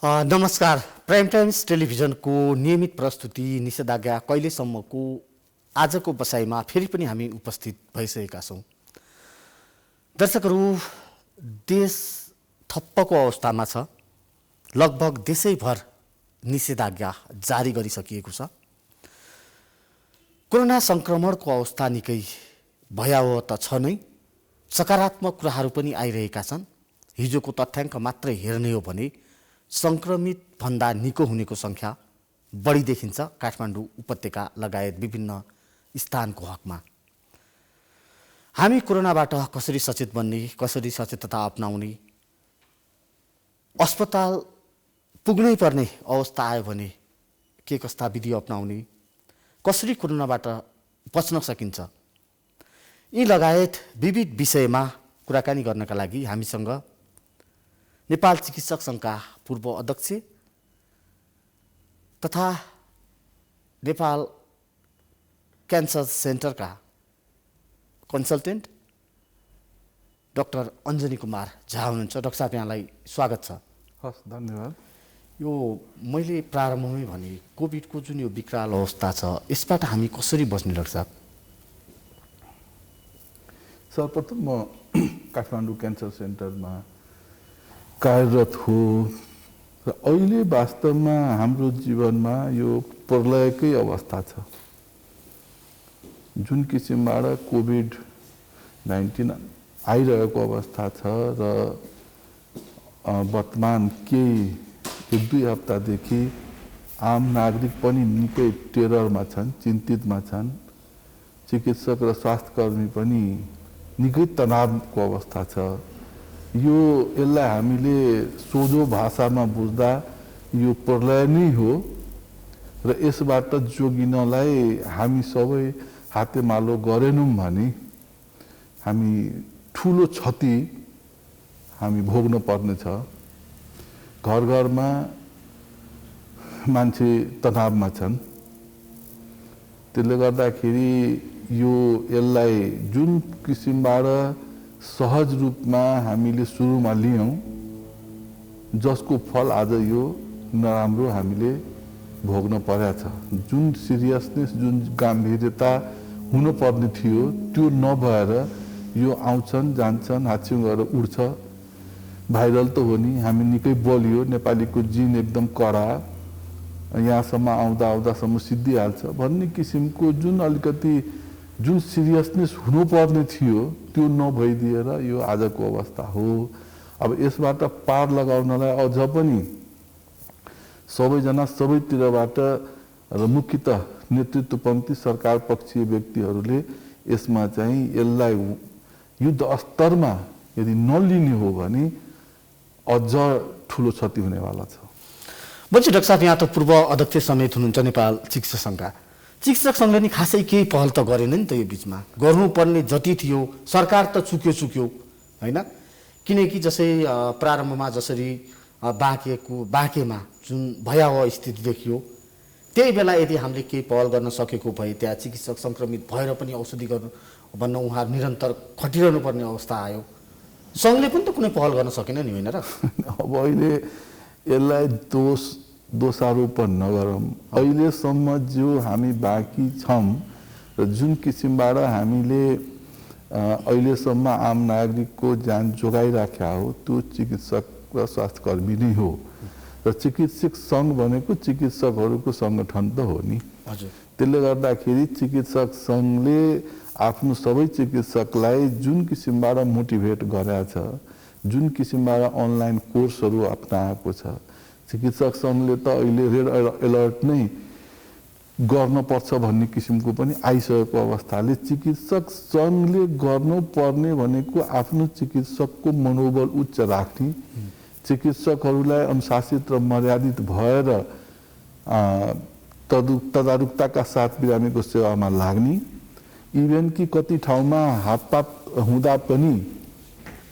नमस्कार। Prime times टेलिभिजनको नियमित प्रस्तुति निषेधाज्ञा कहिलेसम्मको आजको बसाइमा फेरि पनि हामी उपस्थित भइसकेका छौँ। दर्शकहरू, देश थप्पको अवस्थामा छ। लगभग देशैभर निषेधाज्ञा जारी गरिसकिएको छ। कोरोना सङ्क्रमणको अवस्था निकै भयावह त छ नै, सकारात्मक कुराहरू पनि आइरहेका छन्। हिजोको तथ्याङ्क मात्रै हेर्ने हो भने सङ्क्रमित भन्दा निको हुनेको सङ्ख्या बढी देखिन्छ काठमाडौँ उपत्यका लगायत विभिन्न स्थानको हकमा। हामी कोरोनाबाट कसरी सचेत बन्ने, कसरी सचेतता अपनाउने, अस्पताल पुग्नै पर्ने अवस्था आयो भने के कस्ता विधि अपनाउने, कसरी कोरोनाबाट बच्न सकिन्छ, यी लगायत विविध विषयमा कुराकानी गर्नका लागि हामीसँग नेपाल चिकित्सक सङ्घका पूर्व अध्यक्ष तथा नेपाल क्यान्सर सेन्टरका कन्सल्टेन्ट डाक्टर अञ्जनी कुमार झा हुनुहुन्छ। डाक्टर साहब, यहाँलाई स्वागत छ। हस्, धन्यवाद। यो मैले प्रारम्भमै भने कोभिडको जुन यो विकराल अवस्था छ, यसबाट हामी कसरी बच्ने डाक्टर साहब? सर्वप्रथम म काठमाडौँ क्यान्सर सेन्टरमा कार्यरत हो र अहिले वास्तवमा हाम्रो जीवनमा यो प्रलयकै अवस्था छ। जुन किसिमबाट कोभिड-19 आइरहेको अवस्था छ र वर्तमान केही 1-2 हप्तादेखि आम नागरिक पनि निकै टेररमा छन्, चिन्तितमा छन्। चिकित्सक र स्वास्थ्यकर्मी पनि निकै तनावको अवस्था छ। यसलाई हामीले सोझो भाषामा बुझ्दा यो प्रलय नै हो र यसबाट जोगिनलाई हामी सबै हातेमालो गरेनौँ भने हामी ठुलो क्षति हामी भोग्न पर्नेछ। घर घरमा मान्छे तनावमा छन्। त्यसले गर्दाखेरि यसलाई जुन किसिमबाट सहज रूपमा हामीले सुरुमा लियौँ, जसको फल आज यो नराम्रो हामीले भोग्न परेको छ। जुन सिरियसनेस, जुन गम्भीरता हुनुपर्ने थियो त्यो नभएर यो आउँछन् जान्छन्, हाच्छिउँ गरेर उड्छ। भाइरल त हो नि, हामी निकै बलियो, नेपालीको जिन एकदम कडा, यहाँसम्म आउँदासम्म सिद्धिहाल्छ भन्ने किसिमको जुन सिरियसनेस हुनुपर्ने थियो त्यो नभइदिएर यो आजको अवस्था हो। अब यसबाट पार लगाउनलाई अझ पनि सबैजना सबैतिरबाट र मुख्यतः नेतृत्व पङ्क्ति सरकार पक्षीय व्यक्तिहरूले यसमा चाहिँ यसलाई युद्ध स्तरमा यदि नलिने हो भने अझ ठुलो क्षति हुनेवाला छ। बच्ची डाक्टर साहब, यहाँ त पूर्व अध्यक्ष समेत हुनुहुन्छ नेपाल चिकित्सक सङ्घका। चिकित्सक सङ्घले नि खासै केही पहल त गरेन नि त। यो बिचमा गर्नुपर्ने जति थियो सरकार त चुक्यो होइन। किनकि जसै प्रारम्भमा जसरी बाँकेमा जुन भयावह स्थिति देखियो, त्यही बेला यदि हामीले केही पहल गर्न सकेको भए त्यहाँ चिकित्सक सङ्क्रमित भएर पनि औषधि गर्नु भन्न उहाँहरू निरन्तर खटिरहनु पर्ने अवस्था आयो। सङ्घले पनि त कुनै पहल गर्न सकेन नि, होइन र? अब अहिले यसलाई दोषारोपण नगरौँ। अहिलेसम्म जो हामी बाँकी छौँ र जुन किसिमबाट हामीले अहिलेसम्म आम नागरिकको ज्यान जोगाइराखेका हो त्यो चिकित्सक र स्वास्थ्यकर्मी नै हो। र चिकित्सक सङ्घ भनेको चिकित्सकहरूको सङ्गठन त हो नि। त्यसले गर्दाखेरि चिकित्सक सङ्घले आफ्नो सबै चिकित्सकलाई जुन किसिमबाट मोटिभेट गरेको छ, जुन किसिमबाट अनलाइन कोर्सहरू अपनाएको छ, चिकित्सक सङ्घले त अहिले रेड अलर्ट नै गर्नुपर्छ भन्ने किसिमको पनि आइसकेको अवस्थाले चिकित्सक सङ्घले गर्नुपर्ने भनेको आफ्नो चिकित्सकको मनोबल उच्च राख्ने, चिकित्सकहरूलाई अनुशासित र मर्यादित भएर तदारुकताका साथ बिरामीको सेवामा लाग्ने। इभेन कि कति ठाउँमा हातपात हुँदा पनि,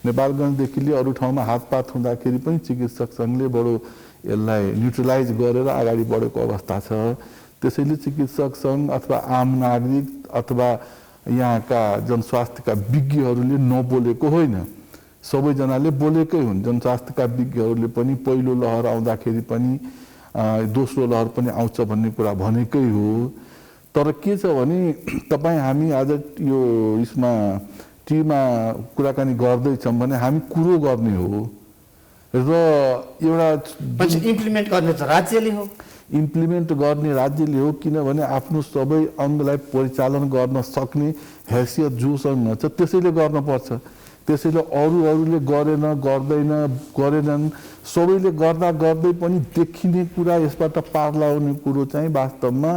नेपालगञ्जदेखि लिएर अरू ठाउँमा हातपात हुँदाखेरि पनि चिकित्सक सङ्घले बडो यसलाई न्युट्रलाइज गरेर अगाडि बढेको अवस्था छ। त्यसैले चिकित्सक सङ्घ अथवा आम नागरिक अथवा यहाँका जनस्वास्थ्यका विज्ञहरूले नबोलेको होइन। सबैजनाले बोलेकै हुन्। जनस्वास्थ्यका विज्ञहरूले पनि पहिलो लहर आउँदाखेरि पनि दोस्रो लहर पनि आउँछ भन्ने कुरा भनेकै हो। तर के छ भने तपाईँ हामी आज यो यसमा टिभीमा कुराकानी गर्दैछौँ भने हामी कुरो गर्ने हो र एउटा इम्प्लिमेन्ट गर्ने त राज्यले हो, इम्प्लिमेन्ट गर्ने राज्यले हो, किनभने आफ्नो सबै अङ्गलाई परिचालन गर्न सक्ने हैसियत जोसँग छ त्यसैले गर्नुपर्छ। त्यसैले अरूले गरेनन्, सबैले गर्दै पनि देखिने कुरा, यसबाट पार लगाउने कुरो चाहिँ वास्तवमा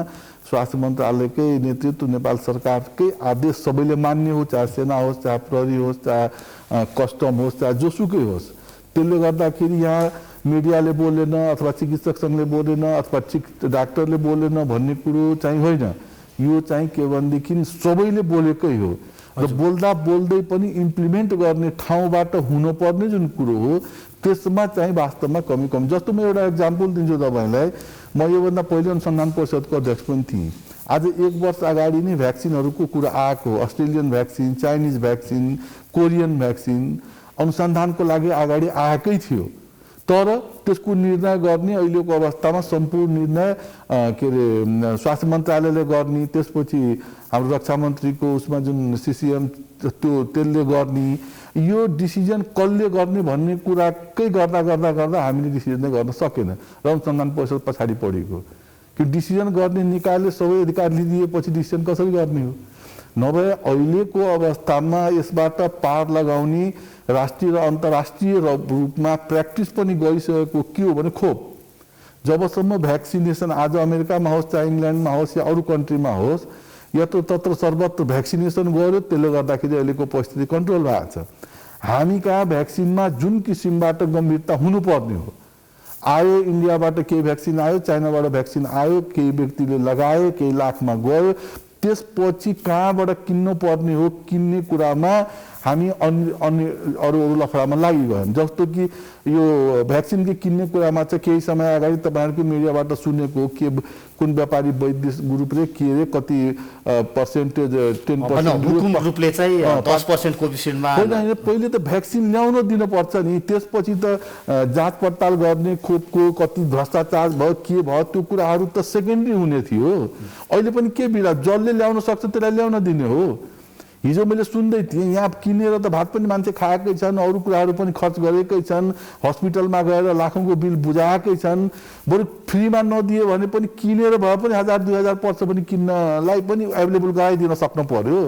स्वास्थ्य मन्त्रालयकै नेतृत्व, नेपाल सरकारकै आदेश सबैले मान्ने हो, चाहे सेना होस्, चाहे प्रहरी होस्, चाहे कस्टम होस्, चाहे जोसुकै होस्। त्यसले गर्दाखेरि यहाँ मिडियाले बोलेन अथवा चिकित्सक सङ्घले बोलेन अथवा डाक्टरले बोलेन भन्ने कुरो चाहिँ होइन। यो चाहिँ के भनेदेखि सबैले बोलेकै हो र बोल्दै पनि इम्प्लिमेन्ट गर्ने ठाउँबाट हुनुपर्ने जुन कुरो हो त्यसमा चाहिँ वास्तवमा कमी। जस्तो म एउटा इक्जाम्पल दिन्छु तपाईँलाई। म योभन्दा पहिले अनुसन्धान परिषदको अध्यक्ष पनि थिएँ। आज 1 वर्ष अगाडि नै भ्याक्सिनहरूको कुरा आएको, Australian vaccine, Chinese vaccine, Korean vaccine अनुसन्धानको लागि अगाडि आएकै थियो। तर त्यसको निर्णय गर्ने अहिलेको अवस्थामा सम्पूर्ण निर्णय के अरे स्वास्थ्य मन्त्रालयले गर्ने, त्यसपछि हाम्रो रक्षा मन्त्रीको उसमा जुन सिसिएम त्यसले गर्ने, यो डिसिजन कसले गर्ने भन्ने कुराकै गर्दा हामीले डिसिजन नै गर्न सकेन र अनुसन्धान परिषद पछाडि पढेको। कि डिसिजन गर्ने निकायले सबै अधिकार लिदिएपछि डिसिजन कसरी गर्ने हो? नभए अहिलेको अवस्थामा यसबाट पार लगाउने राष्ट्रिय र अन्तर्राष्ट्रिय रूपमा प्र्याक्टिस पनि गइसकेको के हो भने खोप। जबसम्म भ्याक्सिनेसन आज अमेरिकामा होस्, चाहे इङ्ल्यान्डमा होस् या अरू कन्ट्रीमा होस्, यत्र तत्र सर्वत्र भ्याक्सिनेसन गर्यो, त्यसले गर्दाखेरि अहिलेको परिस्थिति कन्ट्रोल भएको छ। हामी कहाँ भ्याक्सिनमा जुन किसिमबाट गम्भीरता हुनुपर्ने हो आयो, इन्डियाबाट केही भ्याक्सिन आयो, चाइनाबाट भ्याक्सिन आयो, केही व्यक्तिले लगाए, केही लाखमा गयो, त्यसपछि कहाँबाट किन्नु पर्ने हो, किन्ने कुरामा हामी अन्य अरू लफडामा लागिगयौँ। जस्तो कि यो भ्याक्सिन किन्ने कुरामा चाहिँ केही समय अगाडि तपाईँहरूको मिडियाबाट सुनेको के कुन व्यापारी वैद्य ग्रुपले के अरे कति पर्सेन्टेज 10% ग्रुपले चाहिँ 10% कोभिसिल्डमा होइन। पहिले त भ्याक्सिन ल्याउन दिनुपर्छ नि, त्यसपछि त जाँच पडताल गर्ने, खोपको कति भ्रष्टाचार भयो के भयो त्यो कुराहरू त सेकेन्डरी हुने थियो। अहिले पनि के बिरा जसले ल्याउन सक्छ त्यसलाई ल्याउन दिने हो। हिजो मैले सुन्दै थिएँ यहाँ किनेर त भात पनि मान्छे खाएकै छन्, अरू कुराहरू पनि खर्च गरेकै छन्, हस्पिटलमा गएर लाखौँको बिल बुझाएकै छन्। बरु फ्रीमा नदिए भने पनि किनेर भए पनि 1000-2000 पर्छ पनि किन्नलाई पनि एभाइलेबल गराइदिन सक्नु पर्यो।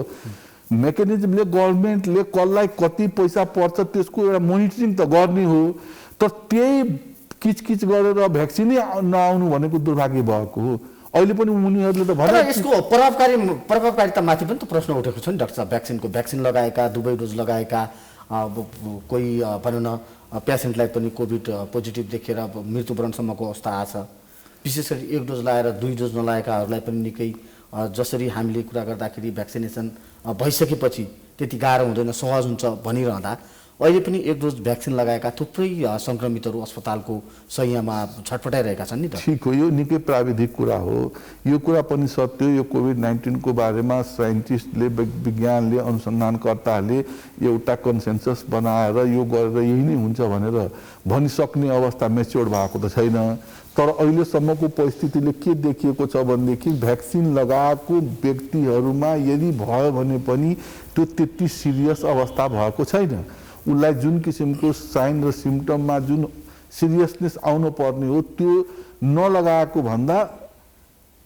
मेकानिजमले गभर्मेन्टले कसलाई कति पैसा पर्छ त्यसको एउटा मोनिटरिङ त गर्ने हो। तर त्यही किचकिच गरेर भ्याक्सिनै नआउनु भनेको दुर्भाग्य भएको हो। अहिले पनि उनीहरूले त भने यसको प्रभावकारितामाथि पनि त प्रश्न उठेको छ नि डाक्टर साहब। भ्याक्सिन लगाएका, 2 डोज लगाएका कोही भनौँ न पेसेन्टलाई पनि कोभिड पोजिटिभ देखेर मृत्युवरणसम्मको अवस्था आछ। विशेष गरी 1 डोज लगाएर 2 डोज नलाएकाहरूलाई पनि निकै, जसरी हामीले कुरा गर्दाखेरि भ्याक्सिनेसन भइसकेपछि त्यति गाह्रो हुँदैन, सहज हुन्छ भनिरहँदा अहिले पनि 1 डोज भ्याक्सिन लगाएका थुप्रै सङ्क्रमितहरू अस्पतालको शय्यामा छटपटाइरहेका छन् नि त। ठिक हो, यो निकै प्राविधिक कुरा हो। यो कुरा पनि सत्य हो। यो कोभिड-19 को बारेमा साइन्टिस्टले, विज्ञानले, अनुसन्धानकर्ताहरूले एउटा कन्सेन्सस बनाएर यो गरेर यही नै हुन्छ भनेर भनिसक्ने अवस्था मेच्योर भएको त छैन। तर अहिलेसम्मको परिस्थितिले के देखिएको छ भनेदेखि भ्याक्सिन लगाएको व्यक्तिहरूमा यदि भयो भने पनि त्यो त्यति सिरियस अवस्था भएको छैन। उसलाई जुन किसिमको साइन र सिम्टममा जुन सिरियसनेस आउनु पर्ने हो त्यो नलगाएको भन्दा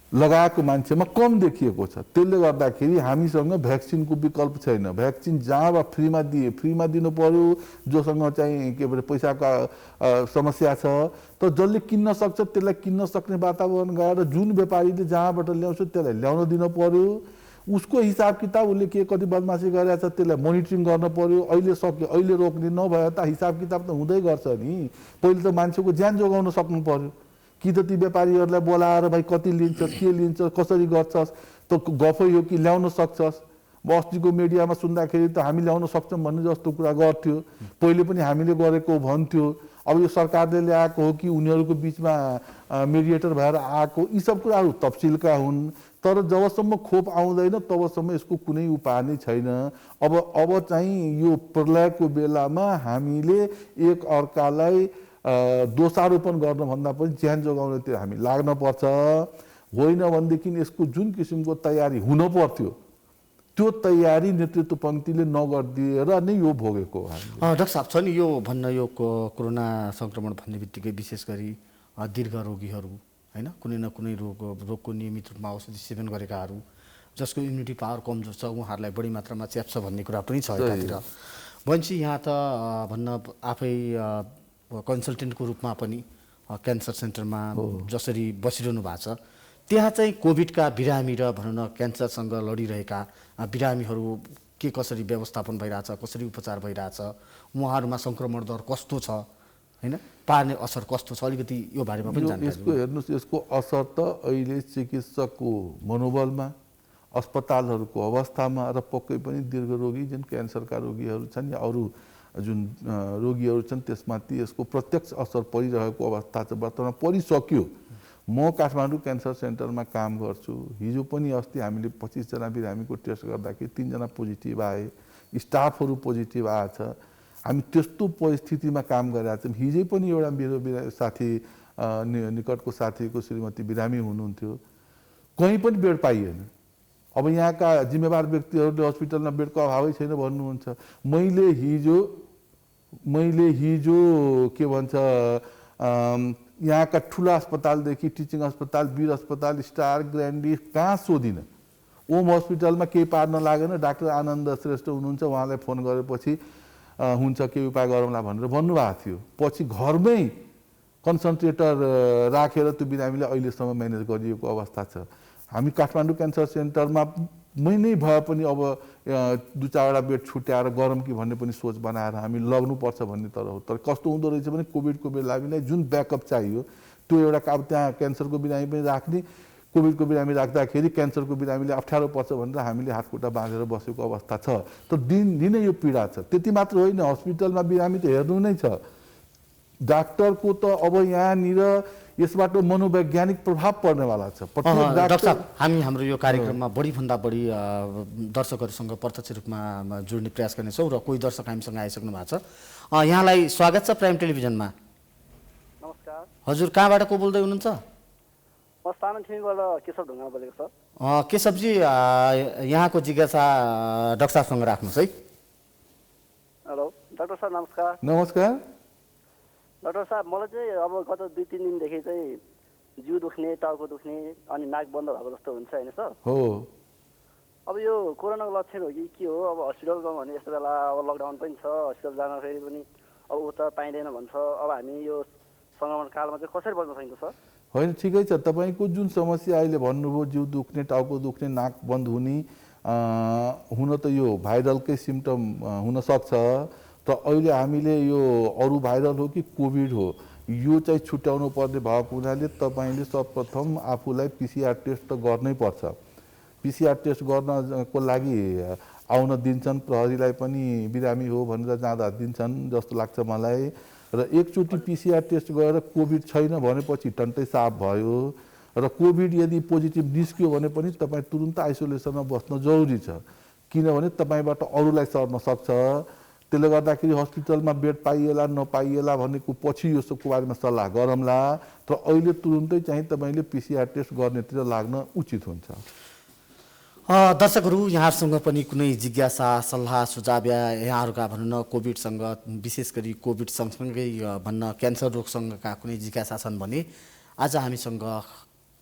लगाएको मान्छेमा कम देखिएको छ। त्यसले गर्दाखेरि हामीसँग भ्याक्सिनको विकल्प छैन। भ्याक्सिन जहाँ फ्रीमा दिनु पर्यो, जोसँग चाहिँ के भन्छ पैसाको समस्या छ, तर जसले किन्न सक्छ त्यसलाई किन्न सक्ने वातावरण गएर जुन व्यापारीले जहाँबाट ल्याउँछ त्यसलाई ल्याउन दिनु पर्यो। उसको हिसाब किताब उसले के कति बदमासी गरेछ त्यसलाई मोनिटरिङ गर्न पर्यो। अहिले सक्यो, अहिले रोक्ने नभए त हिसाब किताब त हुँदै गर्छ नि। पहिले त मान्छेको ज्यान जोगाउन सक्नु पर्यो कि त ती व्यापारीहरूलाई बोलाएर भाइ कति लिन्छस्, के लिन्छस्, कसरी गर्छस्, त गफै हो कि ल्याउन सक्छस्। अस्तिको मिडियामा सुन्दाखेरि त हामी ल्याउन सक्छौँ भन्ने जस्तो कुरा गर्थ्यो। पहिले पनि हामीले गरेको भन्थ्यो। अब यो सरकारले ल्याएको हो कि उनीहरूको बिचमा मिडिएटर भएर आएको, यी सब कुराहरू तफसिलका हुन्। तर जबसम्म खोप आउँदैन तबसम्म यसको कुनै उपाय नै छैन। अब चाहिँ यो प्रलयको बेलामा हामीले एक अर्कालाई दोषारोपण गर्नुभन्दा पनि ज्यान जोगाउनतिर हामी लाग्न पर्छ। होइन भनेदेखि यसको जुन किसिमको तयारी हुन पर्थ्यो त्यो तयारी नेतृत्व पङ्क्तिले नगरिदिएर नै यो भोगेको हो हामी। डाक्टर साहब छ नि यो भन्न यो कोरोना सङ्क्रमण भन्ने बित्तिकै विशेष गरी दीर्घ रोगीहरू होइन, कुनै न कुनै रोगको नियमित रूपमा औषधि सेवन गरेकाहरू जसको इम्युनिटी पावर कमजोर छ उहाँहरूलाई बढी मात्रामा च्याप्छ भन्ने कुरा पनि छ यतातिर। भनेपछि यहाँ त भन्न आफै कन्सल्टेन्टको रूपमा पनि क्यान्सर सेन्टरमा जसरी बसिरहनु भएको छ त्यहाँ चाहिँ कोभिडका बिरामी र भनौँ न क्यान्सरसँग लडिरहेका बिरामीहरू के कसरी व्यवस्थापन भइरहेछ, कसरी उपचार भइरहेछ, उहाँहरूमा सङ्क्रमण दर कस्तो छ होइन, पार्ने असर कस्तो छ, अलिकति यो बारेमा पनि जानकारी। यसको हेर्नुहोस्, यसको असर त अहिले चिकित्सकको मनोबलमा, अस्पतालहरूको अवस्थामा र पक्कै पनि दीर्घरोगी जुन क्यान्सरका रोगीहरू छन् या अरू जुन रोगीहरू छन् त्यसमाथि यसको प्रत्यक्ष असर परिरहेको अवस्था चाहिँ वर्तमान परिसक्यो। म काठमाडौँ क्यान्सर सेन्टरमा काम गर्छु। हिजो पनि अस्ति हामीले 25 जना बिरामीको टेस्ट गर्दाखेरि 3 जना पोजिटिभ आए, स्टाफहरू पोजिटिभ आएछ। हामी त्यस्तो परिस्थितिमा काम गरिरहेका छौँ। हिजै पनि एउटा मेरो साथी निकटको साथीको श्रीमती बिरामी हुनुहुन्थ्यो, कहीँ पनि बेड पाइएन। अब यहाँका जिम्मेवार व्यक्तिहरूले हस्पिटलमा बेडको अभावै छैन भन्नुहुन्छ। मैले हिजो के भन्छ यहाँका ठुला अस्पतालदेखि टिचिङ अस्पताल, वीर अस्पताल, स्टार, ग्रान्डी कहाँ सोधिनँ। ओम हस्पिटलमा केही पार्न लागेन, डाक्टर आनन्द श्रेष्ठ हुनुहुन्छ, उहाँलाई फोन गरेपछि हुन्छ के उपाय गरौँला भनेर भन्नुभएको थियो। पछि घरमै कन्सन्ट्रेटर राखेर त्यो बिरामीलाई अहिलेसम्म म्यानेज गरिएको अवस्था छ। हामी काठमाडौँ क्यान्सर सेन्टरमा नै भए पनि अब 2-4वटा बेड छुट्याएर गरौँ कि भन्ने पनि सोच बनाएर हामी लग्नुपर्छ भन्ने तर हो। तर कस्तो हुँदो रहेछ भने कोभिडको बेलामीलाई जुन ब्याकअप चाहियो त्यो एउटा अब त्यहाँ क्यान्सरको बिरामी पनि राख्ने, कोभिडको बिरामी राख्दाखेरि क्यान्सरको बिरामीले अप्ठ्यारो पर्छ भनेर हामीले हातखुट्टा बाँधेर बसेको अवस्था छ। त दिनै यो पीडा छ। त्यति मात्र होइन, हस्पिटलमा बिरामी त हेर्नु नै छ। डाक्टरको त अब यहाँनिर यसबाट मनोवैज्ञानिक प्रभाव पर्नेवाला छ। डाक्टर साहब, हामी हाम्रो यो कार्यक्रममा बढीभन्दा बढी दर्शकहरूसँग प्रत्यक्ष रूपमा जोड्ने प्रयास गर्नेछौँ र कोही दर्शक हामीसँग आइसक्नु भएको छ। यहाँलाई स्वागत छ प्राइम टेलिभिजनमा। नमस्कार हजुर, कहाँबाट को बोल्दै हुनुहुन्छ? म सानोथिमीबाट केशव ढुङ्गा बोलेको सर। केशवजी, यहाँको जिज्ञासा डाक्टर साहबसँग राख्नुहोस् है। हेलो डाक्टर साहब, नमस्कार। नमस्कार डाक्टर साहब, मलाई चाहिँ अब गत 2-3 दिनदेखि चाहिँ जिउ दुख्ने, टाउको दुख्ने अनि नाक बन्द भएको जस्तो हुन्छ होइन सर? हो। अब यो कोरोनाको लक्षण हो कि के हो? अब हस्पिटल गयौँ भने यस्तो बेला अब लकडाउन पनि छ, हस्पिटल जान फेरि पनि अब उता पाइँदैन भन्छ। अब हामी यो सङ्क्रमण कालमा चाहिँ कसरी बच्न सकिन्छ सर? होइन, ठिकै छ। तपाईँको जुन समस्या अहिले भन्नुभयो, जिउ दुख्ने, टाउको दुख्ने, नाक बन्द हुने, हुन त यो भाइरलकै सिम्टम हुनसक्छ। त अहिले हामीले यो अरू भाइरल हो कि कोभिड हो यो चाहिँ छुट्याउनु पर्ने भएको हुनाले तपाईँले सर्वप्रथम आफूलाई पिसिआर टेस्ट त गर्नै पर्छ। पिसिआर टेस्ट गर्नको लागि आउन दिन्छन्, प्रहरीलाई पनि बिरामी हो भनेर जाँदा दिन्छन् जस्तो लाग्छ मलाई। र एकचोटि पिसिआर टेस्ट गरेर कोभिड छैन भनेपछि टन्टै साफ भयो। र कोभिड यदि पोजिटिभ निस्क्यो भने पनि तपाईँ तुरुन्त आइसोलेसनमा बस्न जरुरी छ, किनभने तपाईँबाट अरूलाई सर्न सक्छ। त्यसले गर्दाखेरि हस्पिटलमा बेड पाइएला नपाइएला भनेको पछि यसको बारेमा सल्लाह गरौँला। तर अहिले तुरुन्तै चाहिँ तपाईँले पिसिआर टेस्ट गर्नेतिर लाग्न उचित हुन्छ। दर्शकहरू, यहाँहरूसँग पनि कुनै जिज्ञासा, सल्लाह, सुझाव या यहाँहरूका भनौँ न कोभिडसँग, विशेष गरी कोभिड सँगसँगै भन्न क्यान्सर रोगसँगका कुनै जिज्ञासा छन् भने आज हामीसँग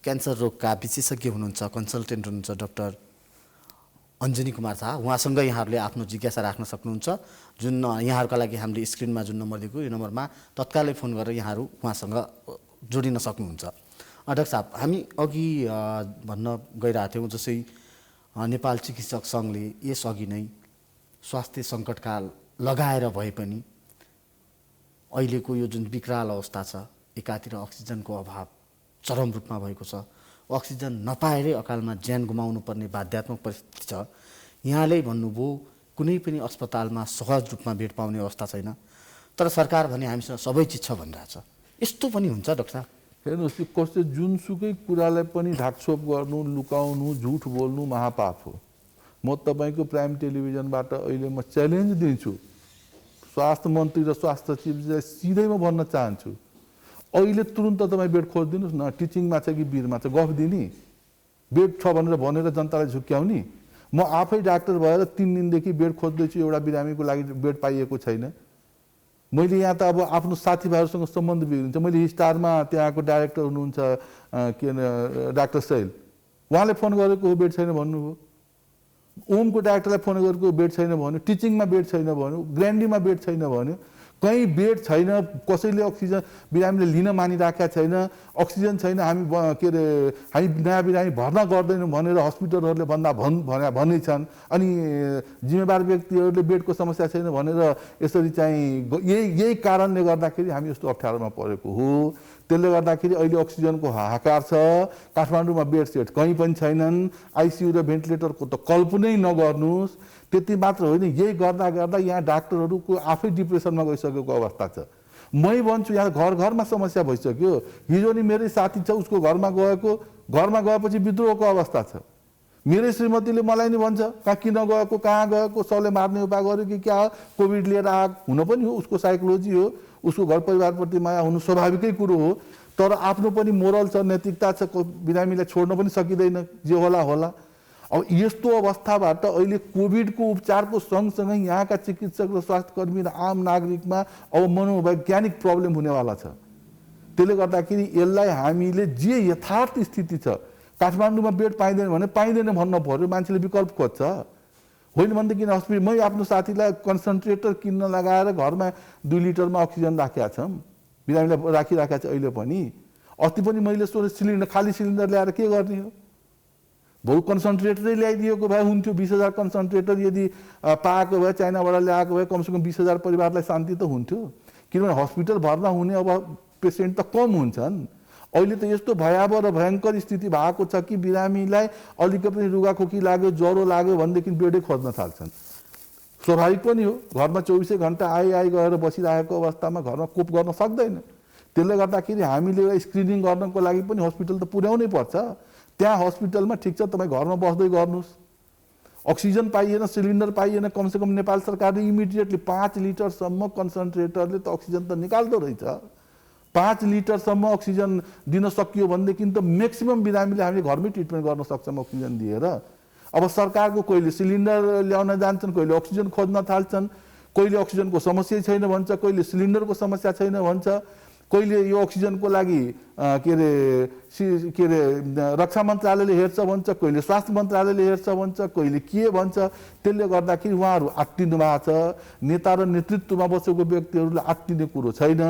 क्यान्सर रोगका विशेषज्ञ हुनुहुन्छ, कन्सल्टेन्ट हुनुहुन्छ डाक्टर अञ्जनी कुमार शाह। उहाँसँग यहाँहरूले आफ्नो जिज्ञासा राख्न सक्नुहुन्छ। जुन यहाँहरूका लागि हामीले स्क्रिनमा जुन नम्बर दिएको यो नम्बरमा तत्कालै फोन गरेर यहाँहरू उहाँसँग जोडिन सक्नुहुन्छ। डाक्टर साहब, हामी अघि भन्न गइरहेको थियौँ जसै नेपाल चिकित्सक सङ्घले यसअघि नै स्वास्थ्य सङ्कटकाल लगाएर भए पनि अहिलेको यो जुन विकराल अवस्था छ, एकातिर अक्सिजनको अभाव चरम रूपमा भएको छ, अक्सिजन नपाएरै अकालमा ज्यान गुमाउनु पर्ने बाध्यात्मक परिस्थिति छ। यहाँले भन्नुभयो कुनै पनि अस्पतालमा सहज रूपमा बेड पाउने अवस्था छैन। तर सरकार भने हामीसँग सबै चिज छ भनिरहेछ। यस्तो पनि हुन्छ डाक्टर साहब? हेर्नुहोस्, कसै जुनसुकै कुरालाई पनि ढाकछोप गर्नु, लुकाउनु, झुट बोल्नु महापाप हो। म तपाईँको प्राइम टेलिभिजनबाट अहिले म च्यालेन्ज दिन्छु, स्वास्थ्य मन्त्री र स्वास्थ्य सचिवलाई सिधै म भन्न चाहन्छु, अहिले तुरुन्त तपाईँ बेड खोजिदिनुहोस् न। टिचिङमा छ कि बिरमा छ, गफ दिने, बेड छ भनेर जनतालाई झुक्क्याउने। म आफै डाक्टर भएर 3 दिनदेखि बेड खोज्दैछु, एउटा बिरामीको लागि बेड पाइएको छैन। मैले यहाँ त अब आफ्नो साथीभाइहरूसँग सम्बन्ध बिग्रिन्छ। मैले स्टारमा त्यहाँको डाइरेक्टर हुनुहुन्छ के डाक्टर शैल, उहाँले फोन गरेको हो बेड छैन भन्नुभयो। ओमको डाक्टरलाई फोन गरेको बेड छैन भन्यो, टिचिङमा बेड छैन भन्यो, ग्रान्डीमा बेड छैन भन्यो। कहीँ बेड छैन, कसैले अक्सिजन बिरामीले लिन मानिराखेका छैन, अक्सिजन छैन, हामी नयाँ बिरामी भर्ना गर्दैनौँ भनेर हस्पिटलहरूले भन्दै छन्। अनि जिम्मेवार व्यक्तिहरूले बेडको समस्या छैन भनेर यसरी चाहिँ यही कारणले गर्दाखेरि हामी यस्तो अप्ठ्यारोमा परेको हो। त्यसले गर्दाखेरि अहिले अक्सिजनको हाहाकार छ। काठमाडौँमा बेड सेट कहीँ पनि छैनन्। आइसियु र भेन्टिलेटरको त कल्पनै नगर्नुहोस्। त्यति मात्र होइन, यही गर्दा यहाँ डाक्टरहरूको आफै डिप्रेसनमा गइसकेको अवस्था छ। मै भन्छु यहाँ घरमा समस्या भइसक्यो। हिजो नि मेरै साथी छ, उसको घरमा गएपछि विद्रोहको अवस्था छ। मेरै श्रीमतीले मलाई नि भन्छ, किन गएको, कहाँ गएको, सबले मार्ने उपाय गर्यो कि क्या, कोभिड लिएर आएको हुन पनि हो, उसको साइकोलोजी हो, उसको घर परिवारप्रति माया हुनु स्वाभाविकै कुरो हो। तर आफ्नो पनि मोरल छ, नैतिकता छ, बिरामीलाई छोड्न पनि सकिँदैन, जे होला। अब यस्तो अवस्थाबाट अहिले कोभिडको उपचारको सँगसँगै यहाँका चिकित्सक र स्वास्थ्यकर्मी र आम नागरिकमा अब मनोवैज्ञानिक प्रब्लम हुनेवाला छ। त्यसले गर्दाखेरि यसलाई हामीले जे यथार्थ स्थिति छ, काठमाडौँमा बेड पाइँदैन भने पाइँदैन भन्न पर्यो, मान्छेले विकल्प खोज्छ। होइन भनेदेखि हस्पिटल, मै आफ्नो साथीलाई कन्सन्ट्रेटर किन्न लगाएर घरमा 2 लिटरमा अक्सिजन राखेका छौँ, बिरामीलाई राखिराखेका छ। अहिले पनि अस्ति पनि मैले सोचे खाली सिलिन्डर ल्याएर के गर्ने हो, बहु कन्सन्ट्रेटरै ल्याइदिएको भए हुन्थ्यो। 20,000 कन्सन्ट्रेटर यदि पाएको भए, चाइनाबाट ल्याएको भए, कमसेकम 20,000 परिवारलाई शान्ति त हुन्थ्यो। किनभने हस्पिटल भर्ना हुने अब पेसेन्ट त कम हुन्छन्। अहिले त यस्तो भयावह र भयङ्कर स्थिति भएको छ कि बिरामीलाई अलिकति पनि रुगाखोकी लाग्यो, ज्वरो लाग्यो भनेदेखि बेडै खोज्न थाल्छन्। स्वाभाविक पनि हो, घरमा 24 घन्टा आई गएर बसिरहेको अवस्थामा घरमा कोप गर्न सक्दैन। त्यसले गर्दाखेरि हामीले स्क्रिनिङ गर्नको लागि पनि हस्पिटल त पुर्याउनै पर्छ। त्यहाँ हस्पिटलमा ठिक छ, तपाईँ घरमा बस्दै गर्नुहोस्, अक्सिजन पाइएन, सिलिन्डर पाइएन, कमसेकम नेपाल सरकारले इमिडिएटली 5 लिटरसम्म कन्सन्ट्रेटरले त अक्सिजन त निकाल्दो रहेछ। 5 लिटरसम्म अक्सिजन दिन सकियो भनेदेखि त म्याक्सिमम बिरामीले हामीले घरमै ट्रिटमेन्ट गर्न सक्छौँ अक्सिजन दिएर। अब सरकारको कहिले सिलिन्डर ल्याउन जान्छन्, कहिले अक्सिजन खोज्न थाल्छन्, कहिले अक्सिजनको समस्या छैन भन्छ, कहिले सिलिन्डरको समस्या छैन भन्छ, कहिले यो अक्सिजनको लागि रक्षा मन्त्रालयले हेर्छ भन्छ, कहिले स्वास्थ्य मन्त्रालयले हेर्छ भन्छ, कहिले के भन्छ। त्यसले गर्दाखेरि उहाँहरू आत्तिनु भएको छ। नेता र नेतृत्वमा बसेको व्यक्तिहरूले आत्तिने कुरो छैन।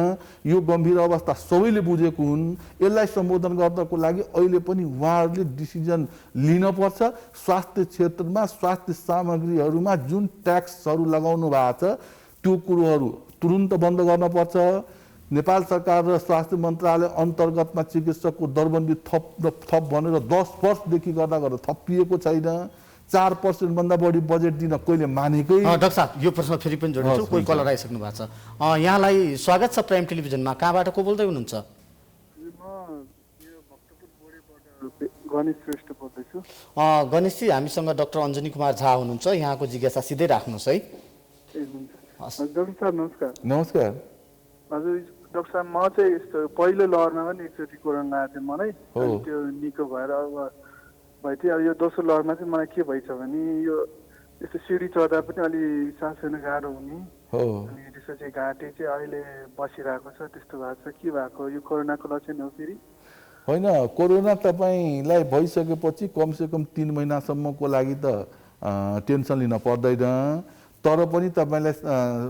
यो गम्भीर अवस्था सबैले बुझेको हुन्। यसलाई सम्बोधन गर्नको लागि अहिले पनि उहाँहरूले डिसिजन लिनुपर्छ। स्वास्थ्य क्षेत्रमा, स्वास्थ्य सामग्रीहरूमा जुन ट्याक्सहरू लगाउनु भएको छ त्यो कुरोहरू तुरुन्त बन्द गर्नुपर्छ। नेपाल सरकार र स्वास्थ्य मन्त्रालय अन्तर्गतमा चिकित्सकको दरबन्दी थप भनेर 10 वर्षदेखि गर्दा थपिएको छैन। 4% भन्दा बढी बजेट दिन कहिले मानेकै। डाक्टर साहब, यो प्रश्न फेरि पनि जोड्छु, कोही कलर आइसक्नु भएको छ। यहाँलाई स्वागत छ प्राइम टेलिभिजनमा। कहाँबाट को बोल्दै हुनुहुन्छ? गणेश श्रेष्ठ बोल्दैछु। गणेशजी, हामीसँग डाक्टर अञ्जनी कुमार झा हुनुहुन्छ, यहाँको जिज्ञासा सिधै राख्नुहोस् है। डाक्टर साहब नमस्कार। नमस्कार हजुर डाक्टर साहब, म चाहिँ यस्तो पहिलो लहरमा पनि एकचोटि कोरोना आएको थियो मलाई, त्यो निको भएर अब भयो थियो। अब यो दोस्रो लहरमा चाहिँ मलाई के भइछ भने यो यस्तो सिडी चढ्दा पनि अलि सास फेर्न गाह्रो हुने, अनि त्यसपछि घाँटी चाहिँ अहिले बसिरहेको छ, त्यस्तो भएको छ। के भएको, यो कोरोनाको लक्षण हो फेरि? होइन, कोरोना तपाईँलाई भइसकेपछि कमसेकम 3 महिनासम्मको लागि त टेन्सन लिन पर्दैन। तर पनि तपाईँलाई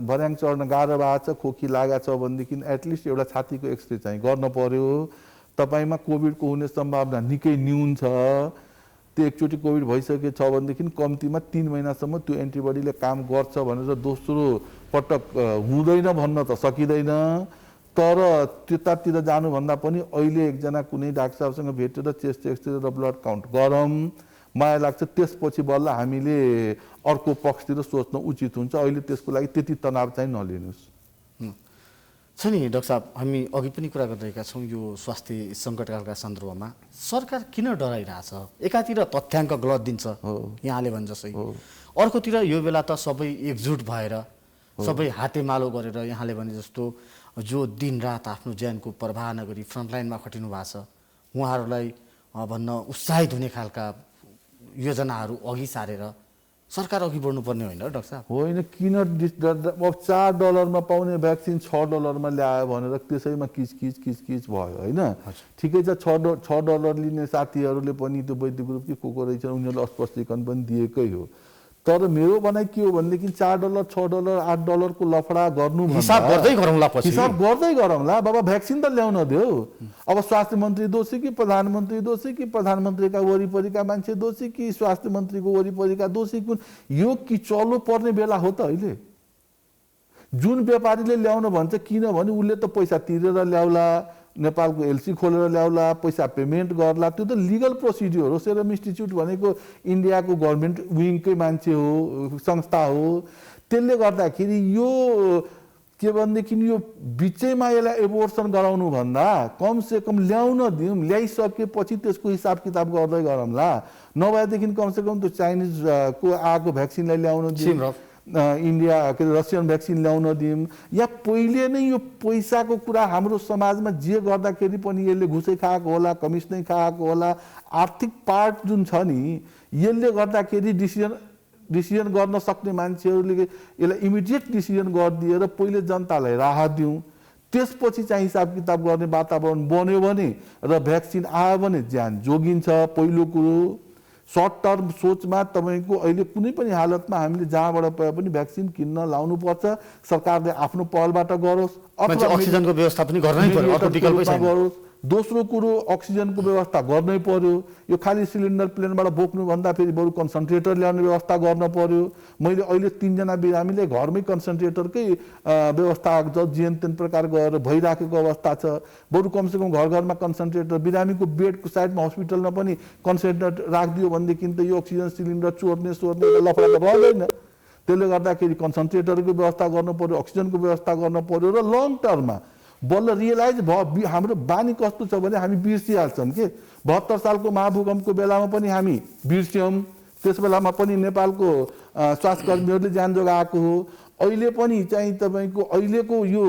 भर्याङ चढ्न गाह्रो भएको छ, खोकी लागेको छ भनेदेखि एटलिस्ट एउटा छातीको एक्सरे चाहिँ गर्न पर्यो। तपाईँमा कोभिडको हुने सम्भावना निकै न्यून छ। त्यो एकचोटि कोभिड भइसकेको छ भनेदेखि कम्तीमा 3 महिनासम्म त्यो एन्टिबडीले काम गर्छ भनेर दोस्रो पटक हुँदैन भन्न त सकिँदैन। तर त्यतातिर जानुभन्दा पनि अहिले एकजना कुनै डाक्टर साहबसँग भेटेर चेस्ट एक्सरे र ब्लड काउन्ट गरौँ, मलाई लाग्छ त्यसपछि बल्ल हामीले अर्को पक्षतिर सोच्न उचित हुन्छ। अहिले त्यसको लागि त्यति तनाव चाहिँ नलिनुहोस्। छ नि डाक्टर साहब, हामी अघि पनि कुरा गरिरहेका छौँ यो स्वास्थ्य सङ्कटकालका सन्दर्भमा सरकार किन डराइरहेछ? एकातिर तथ्याङ्क गलत दिन्छ यहाँले भने जसै, अर्कोतिर यो बेला त सबै एकजुट भएर सबै हातेमालो गरेर यहाँले भने जस्तो जो दिनरात आफ्नो ज्यानको प्रवाह नगरी फ्रन्टलाइनमा खटिनु भएको छ उहाँहरूलाई भन्न उत्साहित हुने खालका योजनाहरू अघि सारेर सरकार अघि बढ्नुपर्ने होइन डाक्टर साहब? होइन, किन अब $4 पाउने भ्याक्सिन $6 ल्यायो भनेर त्यसैमा किचकिच भयो होइन। ठिकै छ, $6 लिने साथीहरूले पनि त्यो वैद्य ग्रुप के को रहेछ उनीहरूले स्पष्टीकरण पनि दिएकै हो। तर मेरो भनाइ के हो भनेदेखि $4, $6, $8 को लफडा गर्नु हिसाब गर्दै गरौँला पछि। हिसाब गर्दै गरौँला बाबा, भ्याक्सिन त ल्याउन देऊ। अब स्वास्थ्य मन्त्री दोषी कि प्रधानमन्त्री दोषी कि प्रधानमन्त्रीका वरिपरिका मान्छे दोषी कि स्वास्थ्य मन्त्रीको वरिपरिका दोषी कुन? यो किचलो पर्ने बेला हो त अहिले। जुन व्यापारीले ल्याउन भन्छ किनभने उसले त पैसा तिरेर ल्याउला, नेपालको एलसी खोलेर ल्याउला, पैसा पेमेन्ट गर्ला, त्यो त लिगल प्रोसिड्युर हो। सेरम इन्स्टिच्युट भनेको इन्डियाको गभर्मेन्ट विङकै मान्छे हो, संस्था हो। त्यसले गर्दाखेरि यो के भनेदेखि यो बिचैमा यसलाई एबोर्सन गराउनु भन्दा कमसेकम ल्याउन दिउँ, ल्याइसकेपछि त्यसको हिसाब किताब गर्दै गरौँला। नभएदेखि कमसेकम त्यो चाइनिजको आएको भ्याक्सिनलाई ल्याउन दिउँ, इन्डिया के अरे रसियन भ्याक्सिन ल्याउन दिउँ। या पहिले नै यो पैसाको कुरा हाम्रो समाजमा जे गर्दाखेरि पनि यसले घुसै खाएको होला, कमिसनै खाएको होला, आर्थिक पार्ट जुन छ नि यसले गर्दाखेरि डिसिजन गर्न सक्ने मान्छेहरूले यसलाई इमिडिएट डिसिजन गरिदिएर पहिले जनतालाई राहत दिउँ, त्यसपछि चाहिँ हिसाब किताब गर्ने वातावरण बन्यो भने र भ्याक्सिन आयो भने ज्यान जोगिन्छ। पहिलो कुरो सर्ट टर्म सोचमा तपाईँको अहिले कुनै पनि हालतमा हामीले जहाँबाट पाए पनि भ्याक्सिन किन्न लाउनुपर्छ। सरकारले आफ्नो पहलबाट गरोस्, अक्सिजनको व्यवस्था पनि गर्नै पर्यो, अर्को विकल्पै छैन। गरोस्। दोस्रो कुरो अक्सिजनको व्यवस्था गर्नै पर्यो। यो खाली सिलिन्डर प्लेनबाट बोक्नुभन्दा फेरि बरु कन्सन्ट्रेटर ल्याउने व्यवस्था गर्न पर्यो। मैले अहिले 3 जना बिरामीले घरमै कन्सन्ट्रेटरकै व्यवस्था जेन तेन प्रकार गरेर भइराखेको अवस्था छ। बरु कमसेकम घर घरमा कन्सन्ट्रेटर, बिरामीको बेडको साइडमा हस्पिटलमा पनि कन्सन्ट्रेटर राखिदियो भनेदेखि त यो अक्सिजन सिलिन्डर चोर्ने लफडा त रहँदैन। त्यसले गर्दाखेरि कन्सन्ट्रेटरको व्यवस्था गर्नु पर्यो, अक्सिजनको व्यवस्था गर्नु पर्यो र लङ टर्ममा बल्ल रियलाइज भयो। हाम्रो बानी कस्तो छ भने हामी बिर्सिहाल्छौँ कि 72 सालको महाभूकम्पको बेलामा पनि हामी बिर्स्यौँ। त्यस बेलामा पनि नेपालको स्वास्थ्यकर्मीहरूले ज्यान जोगाएको हो। अहिले पनि चाहिँ तपाईँको अहिलेको यो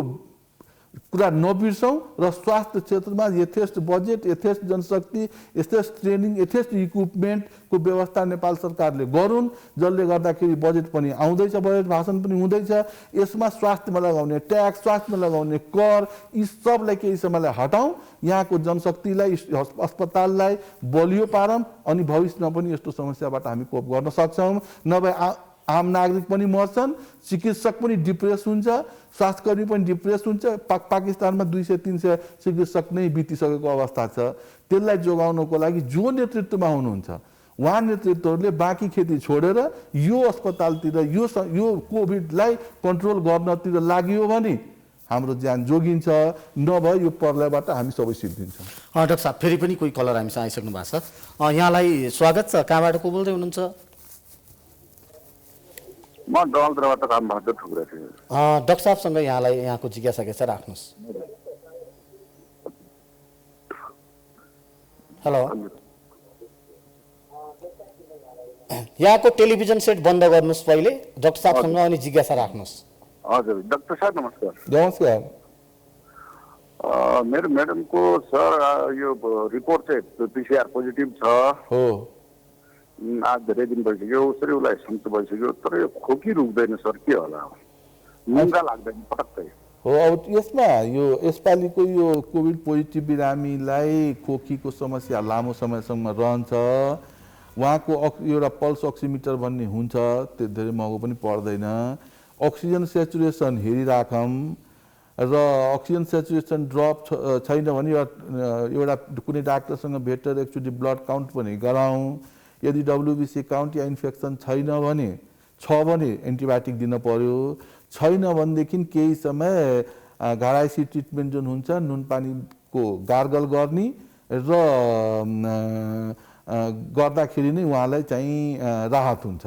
कुरा नबिर्सौँ र स्वास्थ्य क्षेत्रमा यथेष्ट बजेट, यथेष्ट जनशक्ति, यथेष्ट ट्रेनिङ, यथेष्ट इक्विपमेन्टको व्यवस्था नेपाल सरकारले गरून्, जसले गर्दाखेरि बजेट पनि आउँदैछ, बजेट भाषण पनि हुँदैछ। यसमा स्वास्थ्यमा लगाउने ट्याक्स, स्वास्थ्यमा लगाउने कर, यी सबलाई केही समयलाई हटाउँ, यहाँको जनशक्तिलाई, अस्पताललाई बलियो पारौँ, अनि भविष्यमा पनि यस्तो समस्याबाट हामी कोप गर्न सक्छौँ। नभए आम नागरिक पनि मर्छन्, चिकित्सक पनि डिप्रेस हुन्छ, स्वास्थ्यकर्मी पनि डिप्रेस हुन्छ। पाकिस्तानमा 200-300 चिकित्सक नै बितिसकेको अवस्था छ। त्यसलाई जोगाउनको लागि जो नेतृत्वमा हुनुहुन्छ उहाँ नेतृत्वहरूले बाँकी खेती छोडेर यो अस्पतालतिर यो कोभिडलाई कन्ट्रोल गर्नतिर लाग्यो भने हाम्रो ज्यान जोगिन्छ, नभए यो प्रलयबाट हामी सबै सिद्धिन्छौँ। डाक्टर साहब, फेरि पनि कोही कलर हामीसँग आइसक्नु भएको छ। यहाँलाई स्वागत छ। कहाँबाट को बोल्दै हुनुहुन्छ? म डलद्राबाट रामबहादुर ठुक्रा थिएँ। डाक्टर साहबसँग यहाँलाई यहाँको जिज्ञासा के छ राख्नुहोस्। हेलो, यहाँको टेलिभिजन सेट बन्द गर्नुहोस् पहिले, डाक्टर साहबसँग अनि जिज्ञासा राख्नुहोस्। हजुर डाक्टर साहब नमस्कार। नमस्कार। मेरो म्याडमको सर यो रिपोर्ट चाहिँ PCR पोजिटिभ छ हो। आज धेरै दिन भइसक्यो, उसरी उसलाई सन्चो भइसक्यो, तर यो खोकी रुक्दैन सर, के होला? मुङ्गा लाग्दैन पटक्कै हो। अब यसमा यो यसपालिको यो कोभिड पोजिटिभ बिरामीलाई खोकीको समस्या लामो समयसम्म रहन्छ। उहाँको एउटा पल्स अक्सिमिटर भन्ने हुन्छ, त्यो धेरै महँगो पनि पर्दैन। अक्सिजन सेचुरेसन हेरिराखौँ र अक्सिजन सेचुरेसन ड्रप छैन भने एउटा कुनै डाक्टरसँग भेटेर एकचोटि ब्लड काउन्ट पनि गराउँ। यदि WBC काउन्ट या इन्फेक्सन छैन भने एन्टिबायोटिक दिन पर्यो। छैन भनेदेखि केही समय घाराइसी ट्रिटमेन्ट जुन हुन्छ, नुन पानीको गार्गल गर्ने र गर्दाखेरि नै उहाँलाई चाहिँ राहत हुन्छ।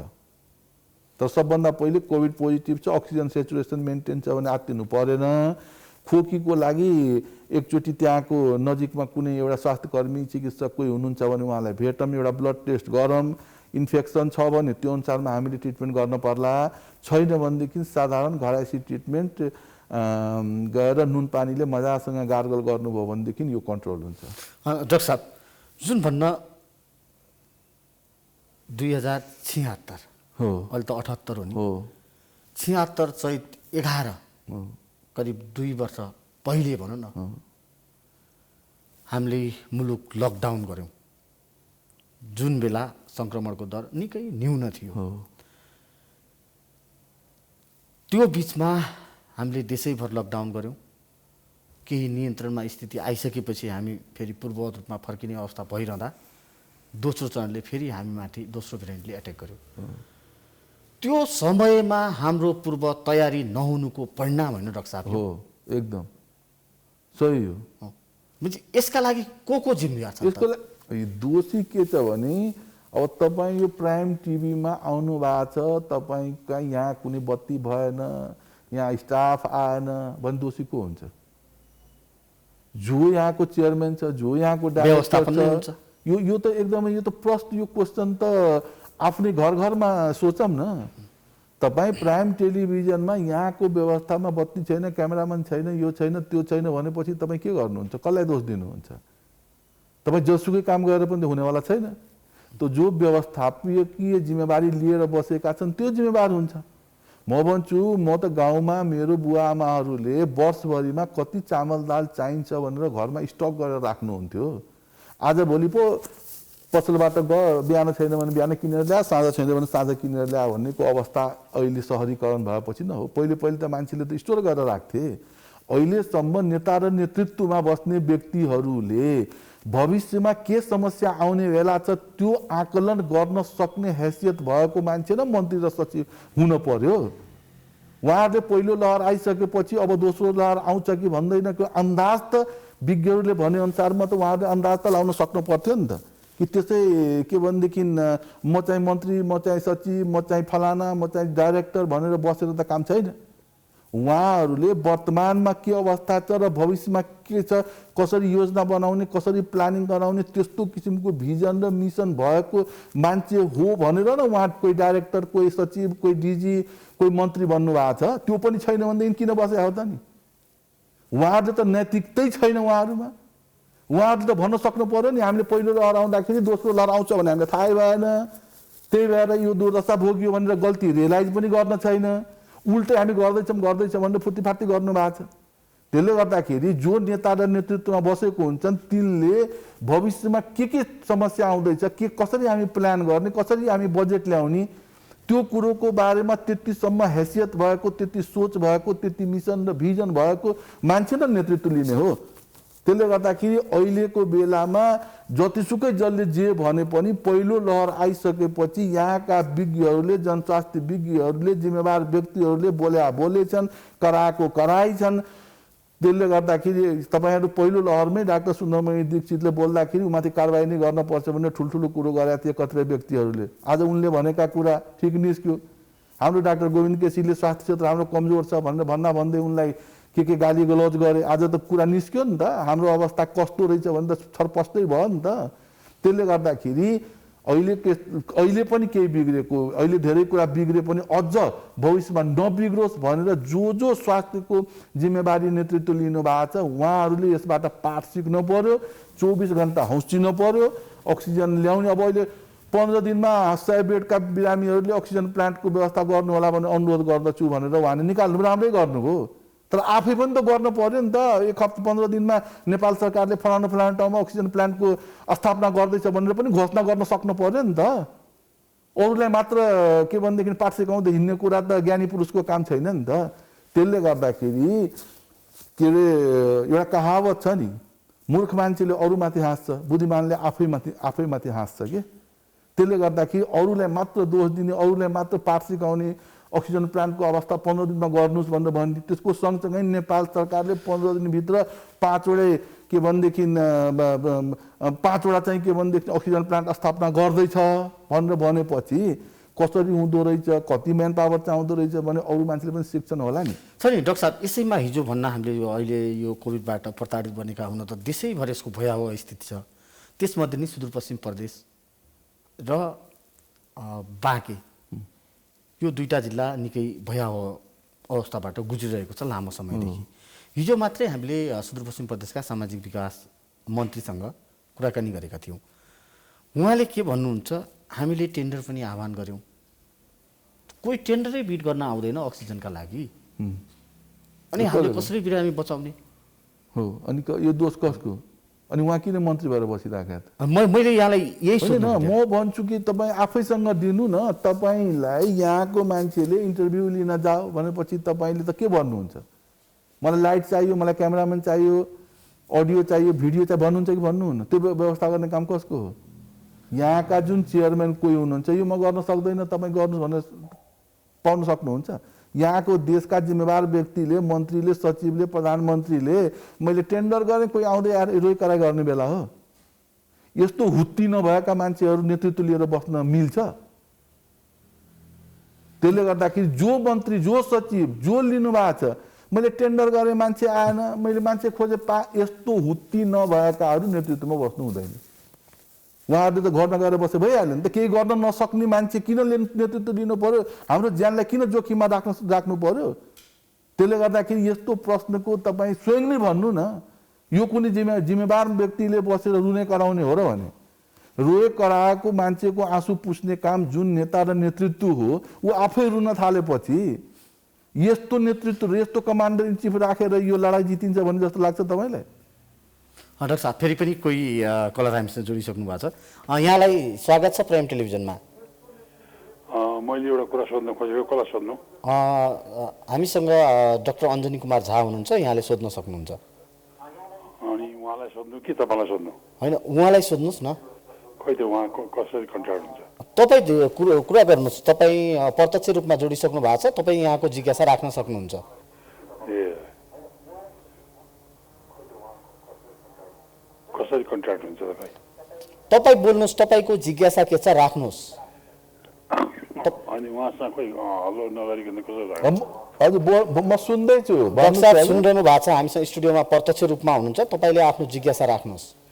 तर सबभन्दा पहिले कोभिड पोजिटिभ छ, अक्सिजन सेचुरेसन मेन्टेन छ भने आत्तिनु परेन। खोकीको लागि एकचोटि त्यहाँको नजिकमा कुनै एउटा स्वास्थ्यकर्मी चिकित्सक कोही हुनुहुन्छ भने उहाँलाई भेटौँ, एउटा ब्लड टेस्ट गरौँ, इन्फेक्सन छ भने त्यो अनुसारमा हामीले ट्रिटमेन्ट गर्न पर्ला, छैन भनेदेखि साधारण घरायसी ट्रिटमेन्ट गएर नुन पानीले मजासँग गार्गल गर्नुभयो भनेदेखि यो कन्ट्रोल हुन्छ। डाक्टर साहब, जुन भन्न 2076 हो, अहिले त 78 हो नि, हो 76 चैत 11 करिब 2 वर्ष पहिले भनौँ न, हामीले मुलुक लकडाउन गऱ्यौँ, जुन बेला सङ्क्रमणको दर निकै न्यून थियो। त्यो बिचमा हामीले देशैभर लकडाउन गऱ्यौँ, केही नियन्त्रणमा स्थिति आइसकेपछि हामी फेरि पूर्ववत रूपमा फर्किने अवस्था भइरहँदा दोस्रो चरणले फेरि हामीमाथि दोस्रो भेरिएन्टले एट्याक गर्यो। त्यो समयमा हाम्रो पूर्व तयारी नहुनुको परिणाम होइन डाक्टर साहब? हो, एकदम सही हो। यसका लागि को जिम्मेवार छ? यसको लागि दोषी के छ भने अब तपाईँ यो प्राइम टिभीमा आउनु भएको छ, तपाईँका यहाँ कुनै बत्ती भएन, यहाँ स्टाफ आएन भने दोषी को हुन्छ? जो यहाँको चेयरम्यान छ, जो यहाँको डाइरेक्टर छ, यो त एकदमै यो त प्रश्न, यो क्वेसन त आफ्नै घर घरमा सोचौँ न। तपाईँ प्राइम टेलिभिजनमा यहाँको व्यवस्थामा बत्ती छैन, क्यामेराम्यान छैन, यो छैन, त्यो छैन भनेपछि तपाईँ के गर्नुहुन्छ? कसलाई दोष दिनुहुन्छ? तपाईँ जसुकै काम गरेर पनि हुनेवाला छैन। त जो व्यवस्थापकीय जिम्मेवारी लिएर बसेका छन् त्यो जिम्मेवार हुन्छ। म भन्छु, म त गाउँमा मेरो बुवा आमाहरूले वर्षभरिमा कति चामल दाल चाहिन्छ भनेर घरमा स्टक गरेर राख्नुहुन्थ्यो। आजभोलि पो पसलबाट बिहान छैन भने बिहान किनेर ल्या, साँझ छैन भने साँझ किनेर ल्या भन्नेको अवस्था अहिले सहरीकरण भएपछि न हो। पहिले त मान्छेले त स्टोर गरेर राख्थे। अहिलेसम्म नेता र नेतृत्वमा बस्ने व्यक्तिहरूले भविष्यमा के समस्या आउने बेला छ त्यो आकलन गर्न सक्ने हैसियत भएको मान्छे र मन्त्री र सचिव हुन पर्यो। उहाँहरूले पहिलो लहर आइसकेपछि अब दोस्रो लहर आउँछ कि भन्दैन कि अन्दाज त विज्ञहरूले भनेअनुसारमा त उहाँहरूले अन्दाज त लाउन सक्नु पर्थ्यो नि त, कि त्यसै के भनेदेखि म चाहिँ मन्त्री, म चाहिँ सचिव, म चाहिँ फलाना, म चाहिँ डाइरेक्टर भनेर बसेर त काम छैन। उहाँहरूले वर्तमानमा के अवस्था छ र भविष्यमा के छ, कसरी योजना बनाउने, कसरी प्लानिङ गराउने, त्यस्तो किसिमको भिजन र मिसन भएको मान्छे हो भनेर न उहाँ कोही डाइरेक्टर, कोही सचिव, कोही डिजी, कोही मन्त्री बन्नुभएको छ। त्यो पनि छैन भनेदेखि किन बसे हो त नि? उहाँहरूले त नैतिकतै छैन उहाँहरूमा। उहाँहरूले त भन्न सक्नु पर्यो नि, हामीले पहिलो लहर आउँदाखेरि दोस्रो लहर आउँछ भने हामीलाई थाहै भएन, त्यही भएर यो दुर्दशा भोग्यो भनेर गल्ती रियलाइज पनि गर्न छैन, उल्टै हामी गर्दैछौँ भनेर फुर्तीफार्ती गर्नुभएको छ। त्यसले गर्दाखेरि जो नेता र नेतृत्वमा बसेको हुन्छन् तिनले भविष्यमा के समस्या आउँदैछ, के कसरी हामी प्लान गर्ने, कसरी हामी बजेट ल्याउने, त्यो कुरोको बारेमा त्यतिसम्म हैसियत भएको, त्यति सोच भएको, त्यति मिसन र भिजन भएको मान्छे र नेतृत्व लिने हो। त्यसले गर्दाखेरि अहिलेको बेलामा जतिसुकै जसले जे भने पनि पहिलो लहर आइसकेपछि यहाँका विज्ञहरूले, जनस्वास्थ्य विज्ञहरूले, जिम्मेवार व्यक्तिहरूले बोलेछन्, कराएछन्। त्यसले गर्दाखेरि तपाईँहरू पहिलो लहरमै डाक्टर सुन्दरमणि दीक्षितले बोल्दाखेरि उमाथि कारबाही नै गर्नुपर्छ भनेर ठुल्ठुलो कुरो गरेका थिए कतिपय व्यक्तिहरूले। आज उनले भनेका कुरा ठिक निस्क्यो। हाम्रो डाक्टर गोविन्द केसीले स्वास्थ्य क्षेत्र हाम्रो कमजोर छ भनेर भन्दै उनलाई के गाली गलौज गरे। आज त कुरा निस्क्यो नि त, हाम्रो अवस्था कस्तो रहेछ भने त छरपष्टै भयो नि त। त्यसले गर्दाखेरि अहिले पनि केही बिग्रेको, अहिले धेरै कुरा बिग्रे पनि अझ भविष्यमा नबिग्रोस् भनेर जो स्वास्थ्यको जिम्मेवारी नेतृत्व लिनु भएको छ उहाँहरूले यसबाट पाठ सिक्नु पर्यो, 24 घन्टा हौसिनु पर्यो, अक्सिजन ल्याउने। अब अहिले 15 दिनमा 100 बेडका बिरामीहरूले अक्सिजन प्लान्टको व्यवस्था गर्नु होला भनेर अनुरोध गर्दछु भनेर उहाँले निकाल्नु राम्रै गर्नुभयो, तर आफै पनि त गर्न पर्यो नि त। 1 हप्ता 15 दिनमा नेपाल सरकारले फलानु ठाउँमा अक्सिजन प्लान्टको स्थापना गर्दैछ भनेर पनि घोषणा गर्न सक्नु पर्यो नि त। अरूलाई मात्र के भनेदेखि पाठ सिकाउँदै हिँड्ने कुरा त ज्ञानी पुरुषको काम छैन नि त। त्यसले गर्दाखेरि के अरे एउटा कहावत छ नि, मूर्ख मान्छेले अरूमाथि हाँस्छ, बुद्धिमानले आफैमाथि हाँस्छ के। त्यसले गर्दाखेरि अरूलाई मात्र दोष दिने, अरूलाई मात्र पाठ सिकाउने, अक्सिजन प्लान्टको अवस्था 15 दिनमा गर्नुहोस् भनेर भन्ने, त्यसको सँगसँगै नेपाल सरकारले 15 दिनभित्र 5वटा के भनेदेखि 5वटा चाहिँ के भनेदेखि अक्सिजन प्लान्ट स्थापना गर्दैछ भनेर भनेपछि कसरी हुँदो रहेछ, कति म्यान पावर चाहिँदो रहेछ भने अरू मान्छेले पनि सिक्छन् होला नि। छ नि डाक्टर साहब, यसैमा हिजो भन्न हामीले यो अहिले यो कोभिडबाट प्रताडित बनेका हुन त देशैभर यसको भयावह स्थिति छ। त्यसमध्ये नै सुदूरपश्चिम प्रदेश र बाँके यो दुईटा जिल्ला निकै भयावह अवस्थाबाट गुज्रिरहेको छ लामो समयदेखि। हिजो मात्रै हामीले सुदूरपश्चिम प्रदेशका सामाजिक विकास मन्त्रीसँग कुराकानी गरेका थियौँ। उहाँले के भन्नुहुन्छ, हामीले टेन्डर पनि आह्वान गऱ्यौँ, कोही टेन्डरै बिड गर्न आउँदैन अक्सिजनका लागि, अनि हामीले कसरी बिरामी बचाउने हो। अनि यो दोष कसको? अनि उहाँ किन मन्त्री भएर बसिरहेका त? मैले यहाँलाई यही होइन, म भन्छु कि तपाईँ आफैसँग दिनु न। तपाईँलाई यहाँको मान्छेले इन्टरभ्यू लिन जाऊ भनेपछि तपाईँले त के भन्नुहुन्छ? मलाई लाइट चाहियो, मलाई क्यामेराम्यान चाहियो, अडियो चाहियो, भिडियो चाहियो भन्नुहुन्छ कि भन्नुहुन्न? त्यो व्यवस्था गर्ने काम कसको हो? यहाँका जुन चेयरम्यान कोही हुनुहुन्छ, यो म गर्न सक्दैन तपाईँ गर्नुहोस् भनेर पाउन सक्नुहुन्छ? यहाँको देशका जिम्मेवार व्यक्तिले, मन्त्रीले, सचिवले, प्रधानमन्त्रीले मैले टेन्डर गरेँ, कोही आउँदै आएर रोइ कराइ गर्ने बेला हो? यस्तो हुत्ती नभएका मान्छेहरू नेतृत्व लिएर बस्न मिल्छ? त्यसले गर्दाखेरि जो मन्त्री, जो सचिव, जो लिनुभएको छ, मैले टेन्डर गरेँ मान्छे आएन, मैले मान्छे खोजे यस्तो हुत्ती नभएकाहरू नेतृत्वमा बस्नु हुँदैन। उहाँहरूले त गर्न गएर बसे भइहाल्यो नि त। केही गर्न नसक्ने मान्छे किन नेतृत्व दिनु पर्यो? हाम्रो ज्यानलाई किन जोखिममा राख्नु पर्यो? त्यसले गर्दाखेरि यस्तो प्रश्नको तपाईँ स्वयं नै भन्नु न। यो कुनै जिम्मेवार व्यक्तिले बसेर रुने कराउने हो र भने? रोए कराएको मान्छेको आँसु पुस्ने काम जुन नेता र नेतृत्व हो, ऊ आफै रुन थालेपछि यस्तो नेतृत्व, यस्तो कमान्डर इन चिफ राखेर यो लडाइँ जितिन्छ भन्ने जस्तो लाग्छ तपाईँलाई? डाक्टर साहब, फेरि पनि कोही कलर हामीसँग जोडिसक्नु भएको छ। यहाँलाई स्वागत छ प्राइम टेलिभिजनमा। मैले एउटा कुरा सोध्न खोजेको, कसलाई सोध्नु? हामीसँग डाक्टर अञ्जनी कुमार झा हुनुहुन्छ, यहाँले सोध्न सक्नुहुन्छ। अनि उहाँलाई सोध्नु कि तपाईँलाई सोध्नु? होइन, उहाँलाई सोध्नुहोस् न। खै त उहाँ कसरी कन्ट्याक्ट हुन्छ? तपाईँ कुरा गर्नुहोस्। तपाईँ प्रत्यक्ष रूपमा जोडिसक्नु भएको छ, तपाईँ यहाँको जिज्ञासा राख्न सक्नुहुन्छ। ए, कसरी कन्ट्याक्ट हुन्छ तपाईँ? तपाईँ बोल्नुहोस्, तपाईँको जिज्ञासा के छ राख्नुहोस्। अनि उहाँसँग खोइ हल्लो नगरिकन कसरी राख्नु? हजुर, म सुन्दैछु। डाक्टर साहब सुनिरहनु भएको छ, हामीसँग स्टुडियोमा प्रत्यक्ष रूपमा हुनुहुन्छ, तपाईँले आफ्नो जिज्ञासा राख्नुहोस्।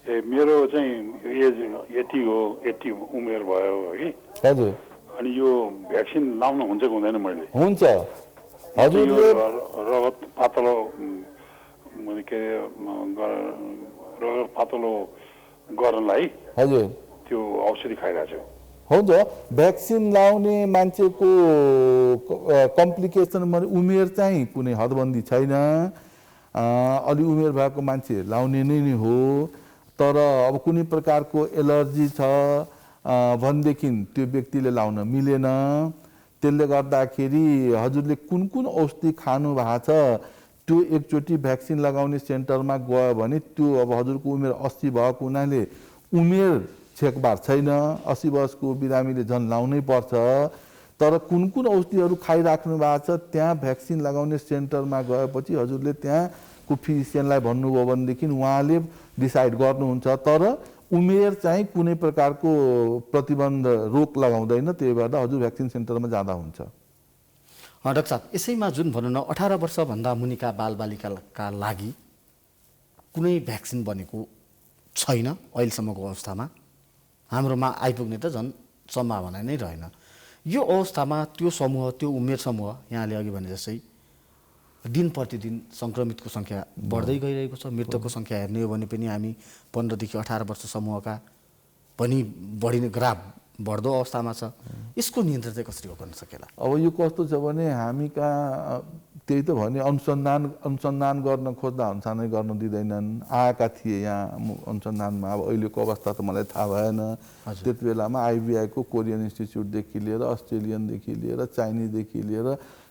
ए, मेरो चाहिँ एज 80 हो, 80 उमेर भयो कि। हजुर। अनि यो भ्याक्सिन लाउनु हुन्छ कि हुँदैन? मैले हुन्छ। हजुरले रगत पातलो के रगत पातलो गर्नलाई हजुर त्यो औषधि खाइरहेको छु। हुन्छ, भ्याक्सिन लाउने मान्छेको कम्प्लिकेसन भने उमेर चाहिँ कुनै हदबन्दी छैन। अलि उमेर भएको मान्छे लाउने नै हो। तर अब कुनै प्रकारको एलर्जी छ भनेदेखि त्यो व्यक्तिले लाउन मिलेन। त्यसले गर्दाखेरि हजुरले कुन कुन औषधि खानु भएको छ त्यो एकचोटि भ्याक्सिन लगाउने सेन्टरमा गयो भने त्यो अब हजुरको उमेर 80 भएको हुनाले उमेर छेकबार छैन। 80 वर्षको बिरामीले झन् लाउनै पर्छ। तर कुन कुन औषधिहरू खाइराख्नु भएको छ त्यहाँ भ्याक्सिन लगाउने सेन्टरमा गएपछि हजुरले त्यहाँको फिजिसियनलाई भन्नुभयो भनेदेखि उहाँले डिसाइड गर्नुहुन्छ। तर उमेर चाहिँ कुनै प्रकारको प्रतिबन्ध रोक लगाउँदैन। त्यही भएर हजुर भ्याक्सिन सेन्टरमा जाँदा हुन्छ। डाक्टर साहब, यसैमा जुन भनौँ न 18 वर्षभन्दा मुनिका बालबालिकाका लागि कुनै भ्याक्सिन बनेको छैन अहिलेसम्मको अवस्थामा। हाम्रोमा आइपुग्ने त झन् सम्भावना नै रहेन। यो अवस्थामा त्यो समूह, त्यो उमेर समूह यहाँले अघि भने जस्तै दिन प्रतिदिन सङ्क्रमितको सङ्ख्या बढ्दै गइरहेको छ। मृतकको सङ्ख्या हेर्ने हो भने पनि हामी 15 देखि 18 वर्ष समूहका पनि बढिने ग्राफ बढ्दो अवस्थामा छ। यसको नियन्त्रण चाहिँ कसरी गर्न सकेला? अब यो कस्तो छ भने हामी कहाँ त्यही त भने अनुसन्धान गर्न खोज्दा अनुसन्धान गर्न दिँदैनन्। आएका थिए यहाँ अनुसन्धानमा। अब अहिलेको अवस्था त मलाई थाहा भएन। त्यति बेलामा आइबिआईको कोरियन इन्स्टिच्युटदेखि लिएर अस्ट्रेलियनदेखि लिएर चाइनिजदेखि लिएर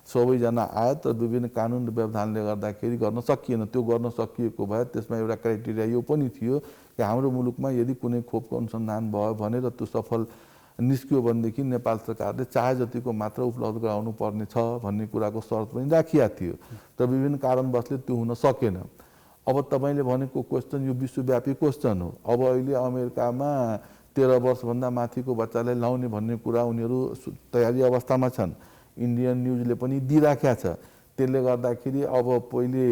सबैजना आयो। तर विभिन्न कानुन र व्यवधानले गर्दाखेरि गर्न सकिएन। त्यो गर्न सकिएको भए त्यसमा एउटा क्राइटेरिया यो पनि थियो कि हाम्रो मुलुकमा यदि कुनै खोपको अनुसन्धान भयो भने र त्यो सफल निस्कियो भनेदेखि नेपाल सरकारले चाहे जतिको मात्रा उपलब्ध गराउनु पर्ने छ भन्ने कुराको शर्त पनि राखिया थियो। तर विभिन्न कारणवशले त्यो हुन सकेन। अब तपाईँले भनेको क्वेसन यो विश्वव्यापी क्वेसन हो। अब अहिले अमेरिकामा 13 वर्षभन्दा माथिको बच्चालाई लाउने भन्ने कुरा उनीहरू तयारी अवस्थामा छन्। इन्डियन न्युजले पनि दिइराखेको छ। त्यसले गर्दाखेरि अब पहिले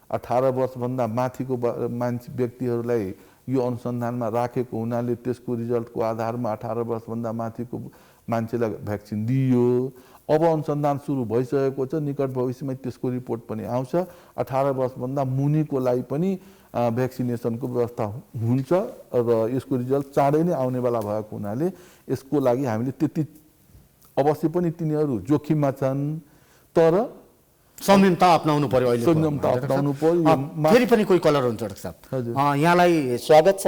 18 वर्षभन्दा माथिको मान्छे व्यक्तिहरूलाई यो अनुसन्धानमा राखेको हुनाले त्यसको रिजल्टको आधारमा 18 वर्षभन्दा माथिको मान्छेलाई भ्याक्सिन दिइयो। अब अनुसन्धान सुरु भइसकेको छ, निकट भविष्यमा त्यसको रिपोर्ट पनि आउँछ। 18 वर्षभन्दा मुनिको लागि पनि भ्याक्सिनेसनको व्यवस्था हुन्छ र यसको रिजल्ट चाँडै नै आउनेवाला भएको हुनाले यसको लागि हामीले त्यति अवश्य पनि तिनीहरू जोखिममा छन्, तर संयमता अपनाउनु पर्यो। अहिले संयमता अपनाउनु पर्यो। फेरि पनि कोही कलर हुन्छ डाक्टर साहब। यहाँलाई स्वागत छ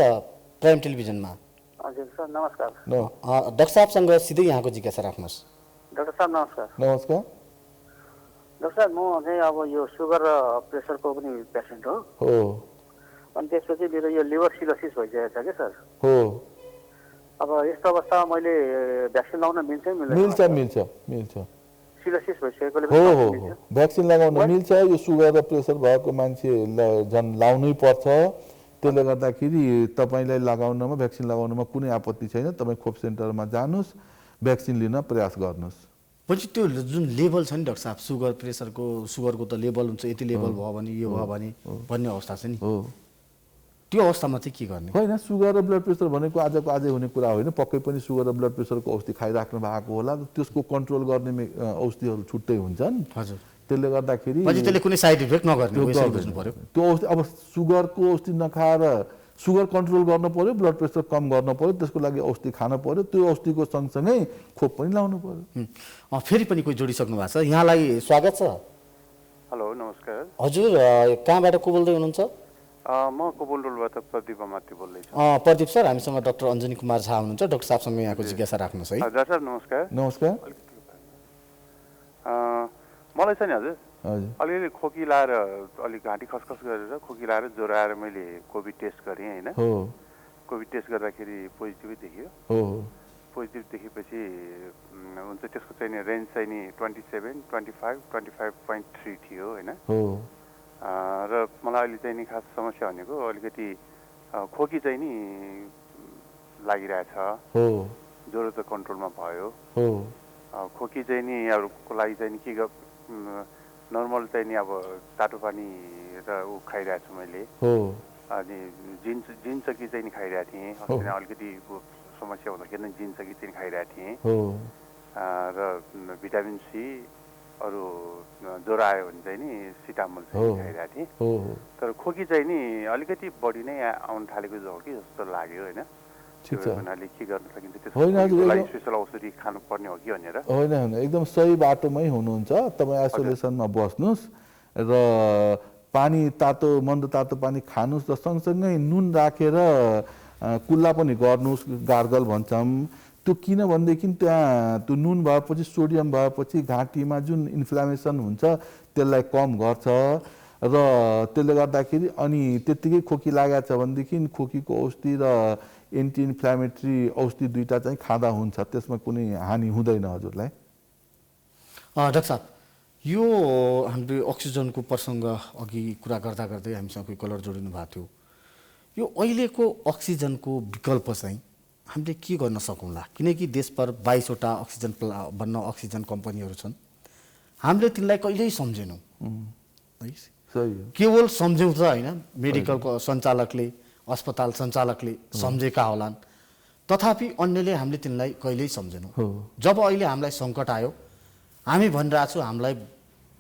प्राइम टेलिभिजनमा। हजुर सर नमस्कार। डाक्टर साहबसँग सिधै यहाँको जिज्ञासा राख्नुहोस्। डाक्टर साहब नमस्कार। नमस्कार डाक्टर साहब, म चाहिँ अब यो सुगर र प्रेसरको पनि पेसेन्ट हो। अनि त्यसपछि मेरो यो लिभर सिरोसिस भइसकेको छ कि सर। अब यस्तो अवस्थामा मैले भ्याक्सिन लगाउन मिल्छ मिल्दैन? मिल्छ। सिरोसिस भइसकेकोले भ्याक्सिन लगाउन मिल्छ। यो सुगर र प्रेसर भएको मान्छेलाई झन् लाउनै पर्छ। त्यसले गर्दाखेरि तपाईँलाई लगाउनमा, भ्याक्सिन लगाउनमा कुनै आपत्ति छैन। तपाईँ खोप सेन्टरमा जानुहोस्, भ्याक्सिन लिन प्रयास गर्नुहोस्। पछि त्यो जुन लेभल छ नि डाक्टर साहब, सुगर प्रेसरको, सुगरको त लेभल हुन्छ, यति लेभल भयो भने यो भयो भने भन्ने अवस्था छ नि, त्यो अवस्थामा चाहिँ के गर्ने? होइन, सुगर र ब्लड प्रेसर भनेको आजको आजै हुने कुरा होइन। पक्कै पनि सुगर र ब्लड प्रेसरको औषधि खाइराख्नु भएको होला, त्यसको कन्ट्रोल गर्ने औषधिहरू छुट्टै हुन्छन्। हजुर। त्यसले गर्दाखेरि त्यसले कुनै साइड इफेक्ट नगर्ने बुझ्नु पर्यो। त्यो औषधि, अब सुगरको औषधि नखाएर सुगर कन्ट्रोल गर्नु पर्यो, ब्लड प्रेसर कम गर्नु पर्यो, त्यसको लागि औषधि खानु पर्यो। त्यो औषधिको सँगसँगै खोप पनि लाउनु पर्यो। फेरि पनि कोही जोडिसक्नु भएको छ। यहाँलाई स्वागत छ। हेलो नमस्कार। हजुर, कहाँबाट को बोल्दै हुनुहुन्छ? म कोबुलडोलबाट प्रदीप अमाती बोल्दैछु। प्रदीप सर, हामीसँग डाक्टर अञ्जनी कुमार झा हुनुहुन्छ। डाक्टर साहबसँग यहाँको जिज्ञासा राख्नुहोस् है। हजुर सर नमस्कार। नमस्कार। मलाई चाहिँ नि हजुर अलिअलि खोकी लाएर, अलिक घाँटी खसखस गरेर खोकी लाएर ज्वरो आएर मैले कोभिड टेस्ट गरेँ होइन। कोभिड टेस्ट गर्दाखेरि पोजिटिभै देखियो। पोजिटिभ देखेपछि हुन्छ, त्यसको चाहिँ नि रेन्ज चाहिँ नि 27, 25, 25.3 थियो होइन। र मलाई अहिले चाहिँ नि खास समस्या भनेको अलिकति खोकी चाहिँ नि लागिरहेछ। ज्वरो त कन्ट्रोलमा भयो। खोकी चाहिँ नि अरूको लागि चाहिँ नि के नर्मल चाहिँ नि अब तातो पानी र ऊ खाइरहेको छु मैले। अनि जिन्स कि चाहिँ नि खाइरहेको थिएँ। अस्ति अलिकति समस्या हुँदाखेरि जिन्स कि चाहिँ खाइरहेको थिएँ। र भिटामिन सी, अरू ज्वरो आयो भने चाहिँ नि सिटामोल चाहिँ खाइरहेको थिएँ। तर खोकी चाहिँ नि अलिकति बढी नै आउनु थालेको हो कि जस्तो लाग्यो होइन। हुनाले के गर्न सकिन्छ? स्पेसल औषधि खानुपर्ने हो कि भनेर? होइन, एकदम सही बाटोमै हुनुहुन्छ। तपाईँ आइसोलेसनमा बस्नुहोस् र पानी तातो, मन्द तातो पानी खानुहोस् र सँगसँगै नुन राखेर कुल्ला पनि गर्नुहोस्, गार्गल भन्छौँ। त्यो किनभनेदेखि त्यहाँ त्यो नुन भएपछि, सोडियम भएपछि घाँटीमा जुन इन्फ्लामेसन हुन्छ त्यसलाई कम गर्छ र त्यसले गर्दाखेरि अनि त्यत्तिकै खोकी लागेको छ भनेदेखि खोकीको औषधि र एन्टी इन्फ्लामेटरी औषधि दुईटा चाहिँ खाँदा हुन्छ, त्यसमा कुनै हानि हुँदैन हजुरलाई। डाक्टर साहब, यो हामीले अक्सिजनको प्रसङ्ग अघि कुरा गर्दा गर्दै हामीसँग कोही कलर जोडिनु भएको थियो। यो अहिलेको अक्सिजनको विकल्प चाहिँ हामीले के गर्न सकौँला? किनकि देशभर 22वटा अक्सिजन बन्न अक्सिजन कम्पनीहरू छन्। हामीले तिनलाई कहिल्यै सम्झेनौँ है। केवल सम्झौँ त होइन, मेडिकलको सञ्चालकले, अस्पताल सञ्चालकले सम्झेका होलान्, तथापि अन्यले हामीले तिनलाई कहिल्यै सम्झेनौँ। जब अहिले हामीलाई सङ्कट आयो, हामी भनिरहेको छौँ हामीलाई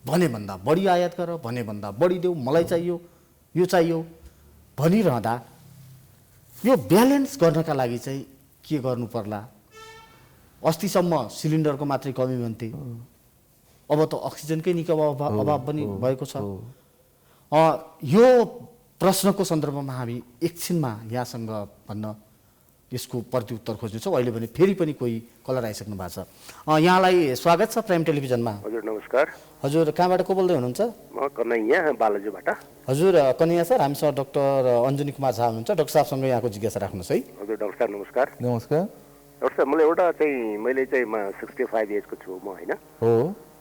भनेभन्दा बढी आयात गर, भनेभन्दा बढी देऊ, मलाई चाहियो, यो चाहियो भनिरहँदा यो ब्यालेन्स गर्नका लागि चाहिँ के गर्नु पर्ला? अस्तिसम्म सिलिन्डरको मात्रै कमी भन्थे, अब त अक्सिजनकै निकै अभाव पनि भएको छ। यो प्रश्नको सन्दर्भमा हामी एकछिनमा यहाँसँग भन्न यसको प्रत्युत्तर खोज्नेछौँ। अहिले भने फेरि पनि कोही कलर आइसक्नु भएको छ। यहाँलाई स्वागत छ प्राइम टेलिभिजनमा। हजुर नमस्कार। हजुर, कहाँबाट को बोल्दै हुनुहुन्छ? म कन्हैया बालाजुबाट। हजुर कन्हैया सर, हामीसँग डाक्टर अञ्जनी कुमार झा हुनुहुन्छ। डाक्टर साहबसँग यहाँको जिज्ञासा राख्नुहोस् है। हजुर डाक्टर साहब नमस्कार। नमस्कार। डाक्टर साहब, मलाई एउटा चाहिँ मैले चाहिँ 65 एजको छु म होइन। हो।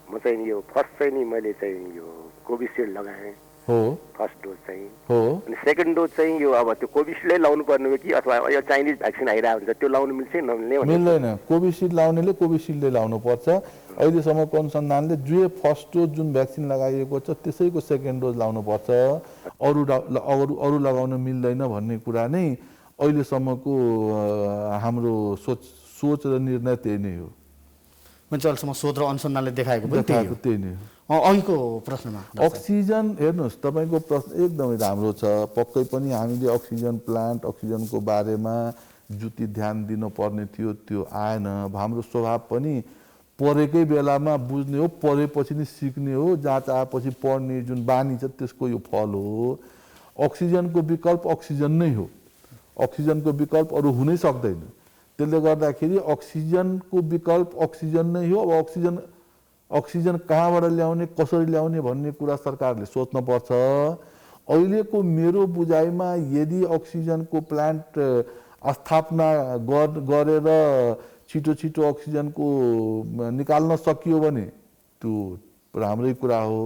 म चाहिँ यो फर्स्ट चाहिँ नि मैले चाहिँ यो कोभिसिल्ड लगाएँ हो फर्स्ट डोज चाहिँ हो अनि सेकेन्ड डोज चाहिँ यो अब त्यो कोभिसिल्डै लाउनु पर्ने हो कि अथवा यो चाइनिज भ्याक्सिन आइरहेको हुन्छ त्यो लाउनु मिल्छ नमिल्ने मिल्दैन कोभिसिल्ड लाउनेले कोभिसिल्डै लाउनुपर्छ अहिलेसम्मको अनुसन्धानले जे फर्स्ट डोज जुन भ्याक्सिन लगाइएको छ त्यसैको सेकेन्ड डोज लाउनुपर्छ अरू लगाउन मिल्दैन भन्ने कुरा नै अहिलेसम्मको हाम्रो सोच र निर्णय त्यही नै हो मान्छे अहिलेसम्म शोध र अनुसन्धानले देखाएको पनि त्यही नै हो अघिको प्रश्नमा अक्सिजन हेर्नुहोस् तपाईँको प्रश्न एकदमै राम्रो छ पक्कै पनि हामीले अक्सिजन प्लान्ट अक्सिजनको बारेमा जुति ध्यान दिनुपर्ने थियो त्यो आएन हाम्रो स्वभाव पनि पढेकै बेलामा बुझ्ने हो पढेपछि नै सिक्ने हो जाँच आएपछि पढ्ने जुन बानी छ त्यसको यो फल हो अक्सिजनको विकल्प अक्सिजन नै हो अक्सिजनको विकल्प अरू हुनै सक्दैन त्यसले गर्दाखेरि अक्सिजनको विकल्प अक्सिजन नै हो अब अक्सिजन कहाँबाट ल्याउने कसरी ल्याउने भन्ने कुरा सरकारले सोच्नुपर्छ अहिलेको मेरो बुझाइमा यदि अक्सिजनको प्लान्ट स्थापना गरेर छिटो अक्सिजनको निकाल्न सकियो भने त्यो राम्रै कुरा हो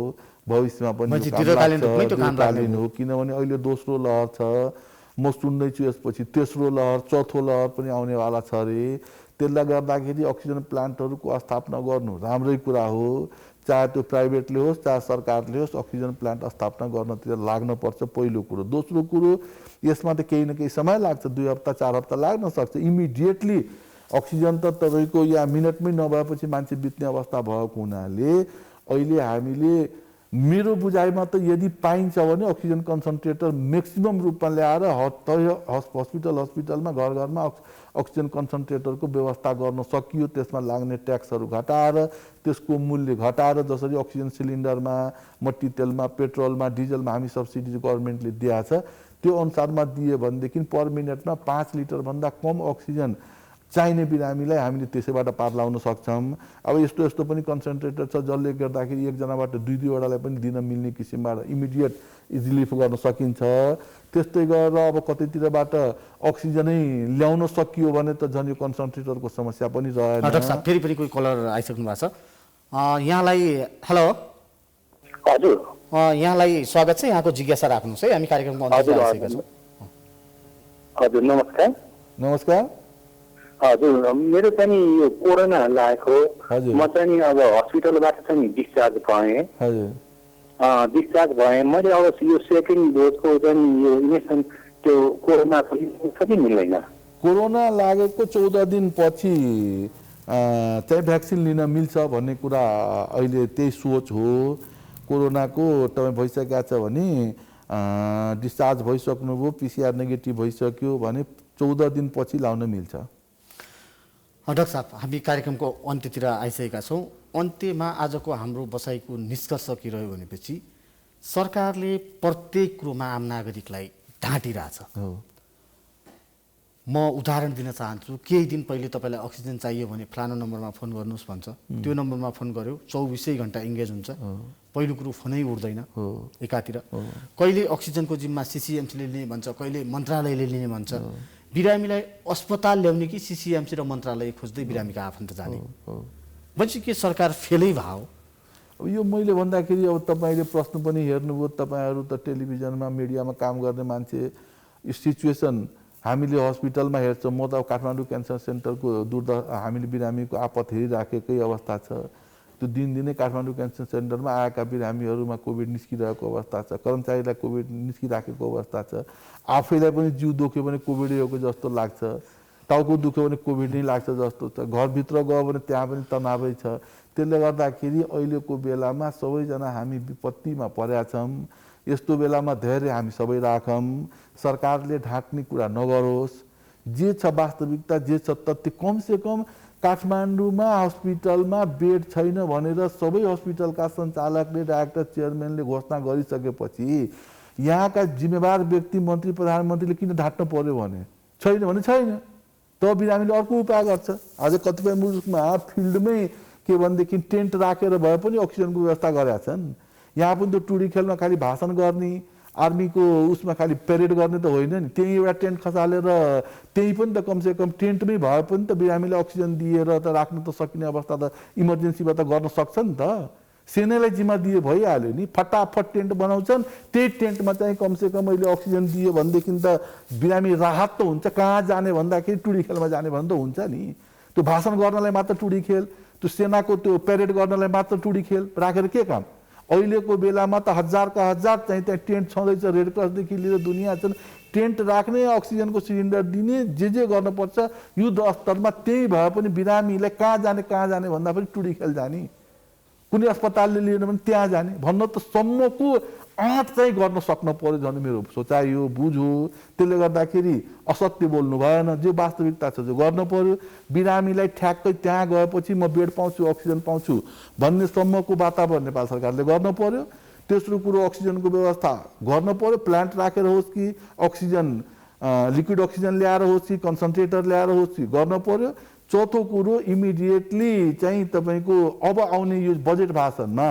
भविष्यमा पनि दीर्घकालीन हो किनभने अहिले दोस्रो लहर छ म सुन्दैछु यसपछि तेस्रो लहर चौथो लहर पनि आउनेवाला छ अरे त्यसले गर्दाखेरि अक्सिजन प्लान्टहरूको स्थापना गर्नु राम्रै कुरा हो चाहे त्यो प्राइभेटले होस् चाहे सरकारले होस् अक्सिजन प्लान्ट स्थापना गर्नतिर लाग्नुपर्छ पहिलो कुरो दोस्रो कुरो यसमा त केही न केही समय लाग्छ 2 हप्ता 4 हप्ता लाग्न सक्छ इमिडिएटली अक्सिजन त तपाईँको या मिनटमै नभएपछि मान्छे बित्ने अवस्था भएको हुनाले अहिले हामीले मेरो बुझाइमा त यदि पाइन्छ भने अक्सिजन कन्सन्ट्रेटर म्याक्सिमम रूपमा ल्याएर हस्पिटलमा घरमा अक्सिजन कन्सन्ट्रेटरको व्यवस्था गर्न सकियो त्यसमा लाग्ने ट्याक्सहरू घटाएर त्यसको मूल्य घटाएर जसरी अक्सिजन सिलिन्डरमा मट्टी तेलमा पेट्रोलमा डिजलमा हामी सब्सिडी गभर्मेन्टले दिएको छ त्यो अनुसारमा दिए भनेदेखि पर मिनटमा 5 लिटरभन्दा कम अक्सिजन चाहिने बिरामीलाई हामीले त्यसैबाट पार लाउन सक्छौँ अब यस्तो पनि कन्सन्ट्रेटर छ जसले गर्दाखेरि एकजनाबाट 2-2वटालाई पनि दिन मिल्ने किसिमबाट इमिडिएट रिलिफ गर्न सकिन्छ त्यस्तै गरेर अब कतैतिरबाट अक्सिजनै ल्याउन सकियो भने त झन् यो कन्सन्ट्रेटरको समस्या पनि रहेन डाक्टर साहब फेरि कोही कलर आइसक्नु भएको छ यहाँलाई हेलो हजुर यहाँलाई स्वागत छ यहाँको जिज्ञासा राख्नुहोस् है हामी कार्यक्रममा अन्तिममा आइसकेका छौँ हजुर नमस्कार हजुर मेरो चाहिँ यो कोरोना लागेको म चाहिँ अब हस्पिटलबाट चाहिँ डिस्चार्ज भएँ डिस्चार्ज भएँ मैले अब यो सेकेन्ड डोजको चाहिँ यो इन्जेक्सन त्यो कोरोनाको लिन्छ कि मिल्दैन कोरोना लागेको 14 दिनपछि चाहिँ भ्याक्सिन लिन मिल्छ भन्ने कुरा अहिले त्यही सोच हो कोरोनाको तपाईँ भइसकेको छ भने डिस्चार्ज भइसक्नुभयो पिसिआर नेगेटिभ भइसक्यो भने 14 दिनपछि लाउन मिल्छ डाक्टर साहब हामी कार्यक्रमको अन्त्यतिर आइसकेका छौँ अन्त्यमा आजको हाम्रो बसाइको निष्कर्ष के रह्यो भनेपछि सरकारले प्रत्येक कुरोमा आम नागरिकलाई ढाँटिरहेछ म उदाहरण दिन चाहन्छु केही दिन पहिले तपाईँलाई अक्सिजन चाहियो भने फलानु नम्बरमा फोन गर्नुहोस् भन्छ त्यो नम्बरमा फोन गर्यो 24 घण्टा इङ्गेज हुन्छ पहिलो कुरो फोनै उठ्दैन एकातिर कहिले अक्सिजनको जिम्मा सिसिएमसीले लिने भन्छ कहिले मन्त्रालयले लिने भन्छ बिरामीलाई अस्पताल ल्याउने कि सिसिएमसी र मन्त्रालय खोज्दै बिरामीको आफन्त जाने भन्छ के सरकार फेलै भयो अब यो मैले भन्दाखेरि अब तपाईँले प्रश्न पनि हेर्नुभयो तपाईँहरू त टेलिभिजनमा मिडियामा काम गर्ने मान्छे यो सिचुएसन हामीले हस्पिटलमा हेर्छौँ म त काठमाडौँ क्यान्सर सेन्टरको हामीले बिरामीको आपत हेरिराखेकै अवस्था छ त्यो दिनदिनै काठमाडौँ क्यान्सर सेन्टरमा आएका बिरामीहरूमा कोभिड निस्किरहेको अवस्था छ कर्मचारीलाई कोभिड निस्किराखेको अवस्था छ आफैलाई पनि जिउ दुख्यो भने कोभिडै हो जस्तो लाग्छ टाउको दुख्यो भने कोभिड नै लाग्छ जस्तो छ घरभित्र गयो भने त्यहाँ पनि तनावै छ त्यसले गर्दाखेरि अहिलेको बेलामा सबैजना हामी विपत्तिमा परेका छौँ यस्तो बेलामा धैर्य हामी सबै राखौँ सरकारले ढाँट्ने कुरा नगरोस् जे छ वास्तविकता जे छ तथ्य कमसेकम काठमाडौँमा हस्पिटलमा बेड छैन भनेर सबै हस्पिटलका सञ्चालकले डाइरेक्टर चेयरम्यानले घोषणा गरिसकेपछि यहाँका जिम्मेवार व्यक्ति मन्त्री प्रधानमन्त्रीले किन ढाँट्न पर्यो भने छैन त बिरामीले अर्को उपाय गर्छ आज कतिपय मुलुकमा फिल्डमै के भनेदेखि टेन्ट राखेर भए पनि अक्सिजनको व्यवस्था गरेका छन् यहाँ पनि त्यो टुडी खेलमा खालि भाषण गर्ने आर्मीको उसमा खालि पेरेड गर्ने त होइन नि त्यही एउटा टेन्ट खसालेर त्यही पनि त कमसेकम टेन्टमै भए पनि त बिरामीले अक्सिजन दिएर त राख्न त सकिने अवस्था त इमर्जेन्सीमा त गर्न सक्छ नि त सेनालाई जिम्मा दिए भइहाल्यो नि। फटाफट टेन्ट बनाउँछन्, त्यही टेन्टमा चाहिँ कमसेकम अहिले अक्सिजन दियो भनेदेखि त बिरामी राहत त हुन्छ। कहाँ जाने भन्दाखेरि टुडी खेलमा जाने भने त हुन्छ नि। त्यो भाषण गर्नलाई मात्र टुडी खेल, त्यो सेनाको त्यो पेरेड गर्नलाई मात्र टुडी खेल राखेर के काम? अहिलेको बेलामा त हजारका हजार चाहिँ त्यहाँ टेन्ट छँदैछ, रेड क्रसदेखि लिएर दुनियाँ छन्। टेन्ट राख्ने, अक्सिजनको सिलिन्डर दिने, जे गर्नुपर्छ युद्ध स्तरमा त्यही भए पनि बिरामीलाई कहाँ जाने भन्दा पनि टुडी खेल जाने, कुनै अस्पतालले लिएन भने त्यहाँ जाने भन्न त सम्मको आँट चाहिँ गर्न सक्नु पर्यो झन् मेरो सोचाइ हो, बुझ हो। त्यसले गर्दाखेरि असत्य बोल्नु भएन, जो वास्तविकता छ जो गर्नु पर्यो। बिरामीलाई ठ्याक्कै त्यहाँ गएपछि म बेड पाउँछु, अक्सिजन पाउँछु भन्ने सम्मको वातावरण नेपाल सरकारले गर्नु पर्यो। तेस्रो कुरो अक्सिजनको व्यवस्था गर्नु पर्यो, प्लान्ट राखेर होस् कि अक्सिजन लिक्विड अक्सिजन ल्याएर होस् कि कन्सन्ट्रेटर ल्याएर होस् कि गर्नु पर्यो। चौथो कुरो इमिडिएटली चाहिँ तपाईँको अब आउने यो बजेट भाषणमा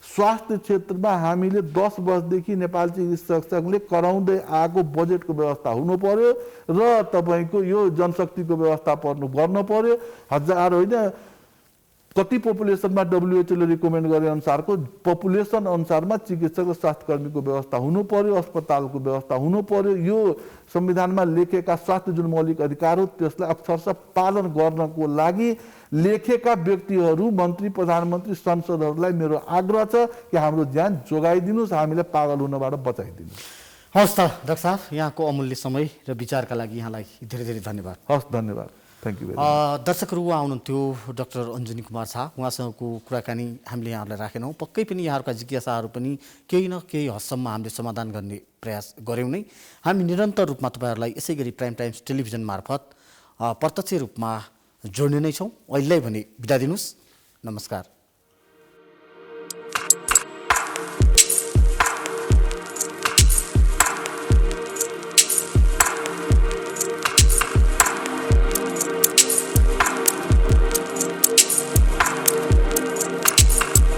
स्वास्थ्य क्षेत्रमा हामीले 10 वर्षदेखि नेपाल चिकित्सक सङ्घले कराउँदै आएको बजेटको व्यवस्था हुनु पर्यो र तपाईँको यो जनशक्तिको व्यवस्था गर्नु पर्यो। हजार होइन, कति पपुलेसनमा डब्लुएचओले रिकमेन्ड गरे अनुसारको पपुलेसन अनुसारमा चिकित्सक र स्वास्थ्यकर्मीको व्यवस्था हुनु पर्यो, अस्पतालको व्यवस्था हुनु पर्यो। यो संविधानमा लेखेका स्वास्थ्य जुन मौलिक अधिकार हो त्यसलाई अक्षरशः पालन गर्नको लागि लेखेका व्यक्तिहरू, मन्त्री, प्रधानमन्त्री, संसदहरूलाई मेरो आग्रह छ कि हाम्रो ज्यान जोगाइदिनुहोस्, हामीलाई पागल हुनबाट बचाइदिनुहोस्। हस् त डाक्टर साहब, यहाँको अमूल्य समय र विचारका लागि यहाँलाई धेरै धेरै धन्यवाद। हस्, धन्यवाद, थ्याङ्क यू। दर्शकहरू, आउनुहुन्थ्यो डाक्टर अञ्जनी कुमार शाह। उहाँसँगको कुराकानी हामीले यहाँहरूलाई राखेनौँ। पक्कै पनि यहाँहरूका जिज्ञासाहरू पनि केही न केही हदसम्म हामीले समाधान गर्ने प्रयास गऱ्यौँ नै। हामी निरन्तर रूपमा तपाईँहरूलाई यसै गरी प्राइम टाइम्स टेलिभिजन मार्फत प्रत्यक्ष रूपमा जोड्ने नै छौँ। अहिलेलाई भने बिदा दिनुहोस्, नमस्कार।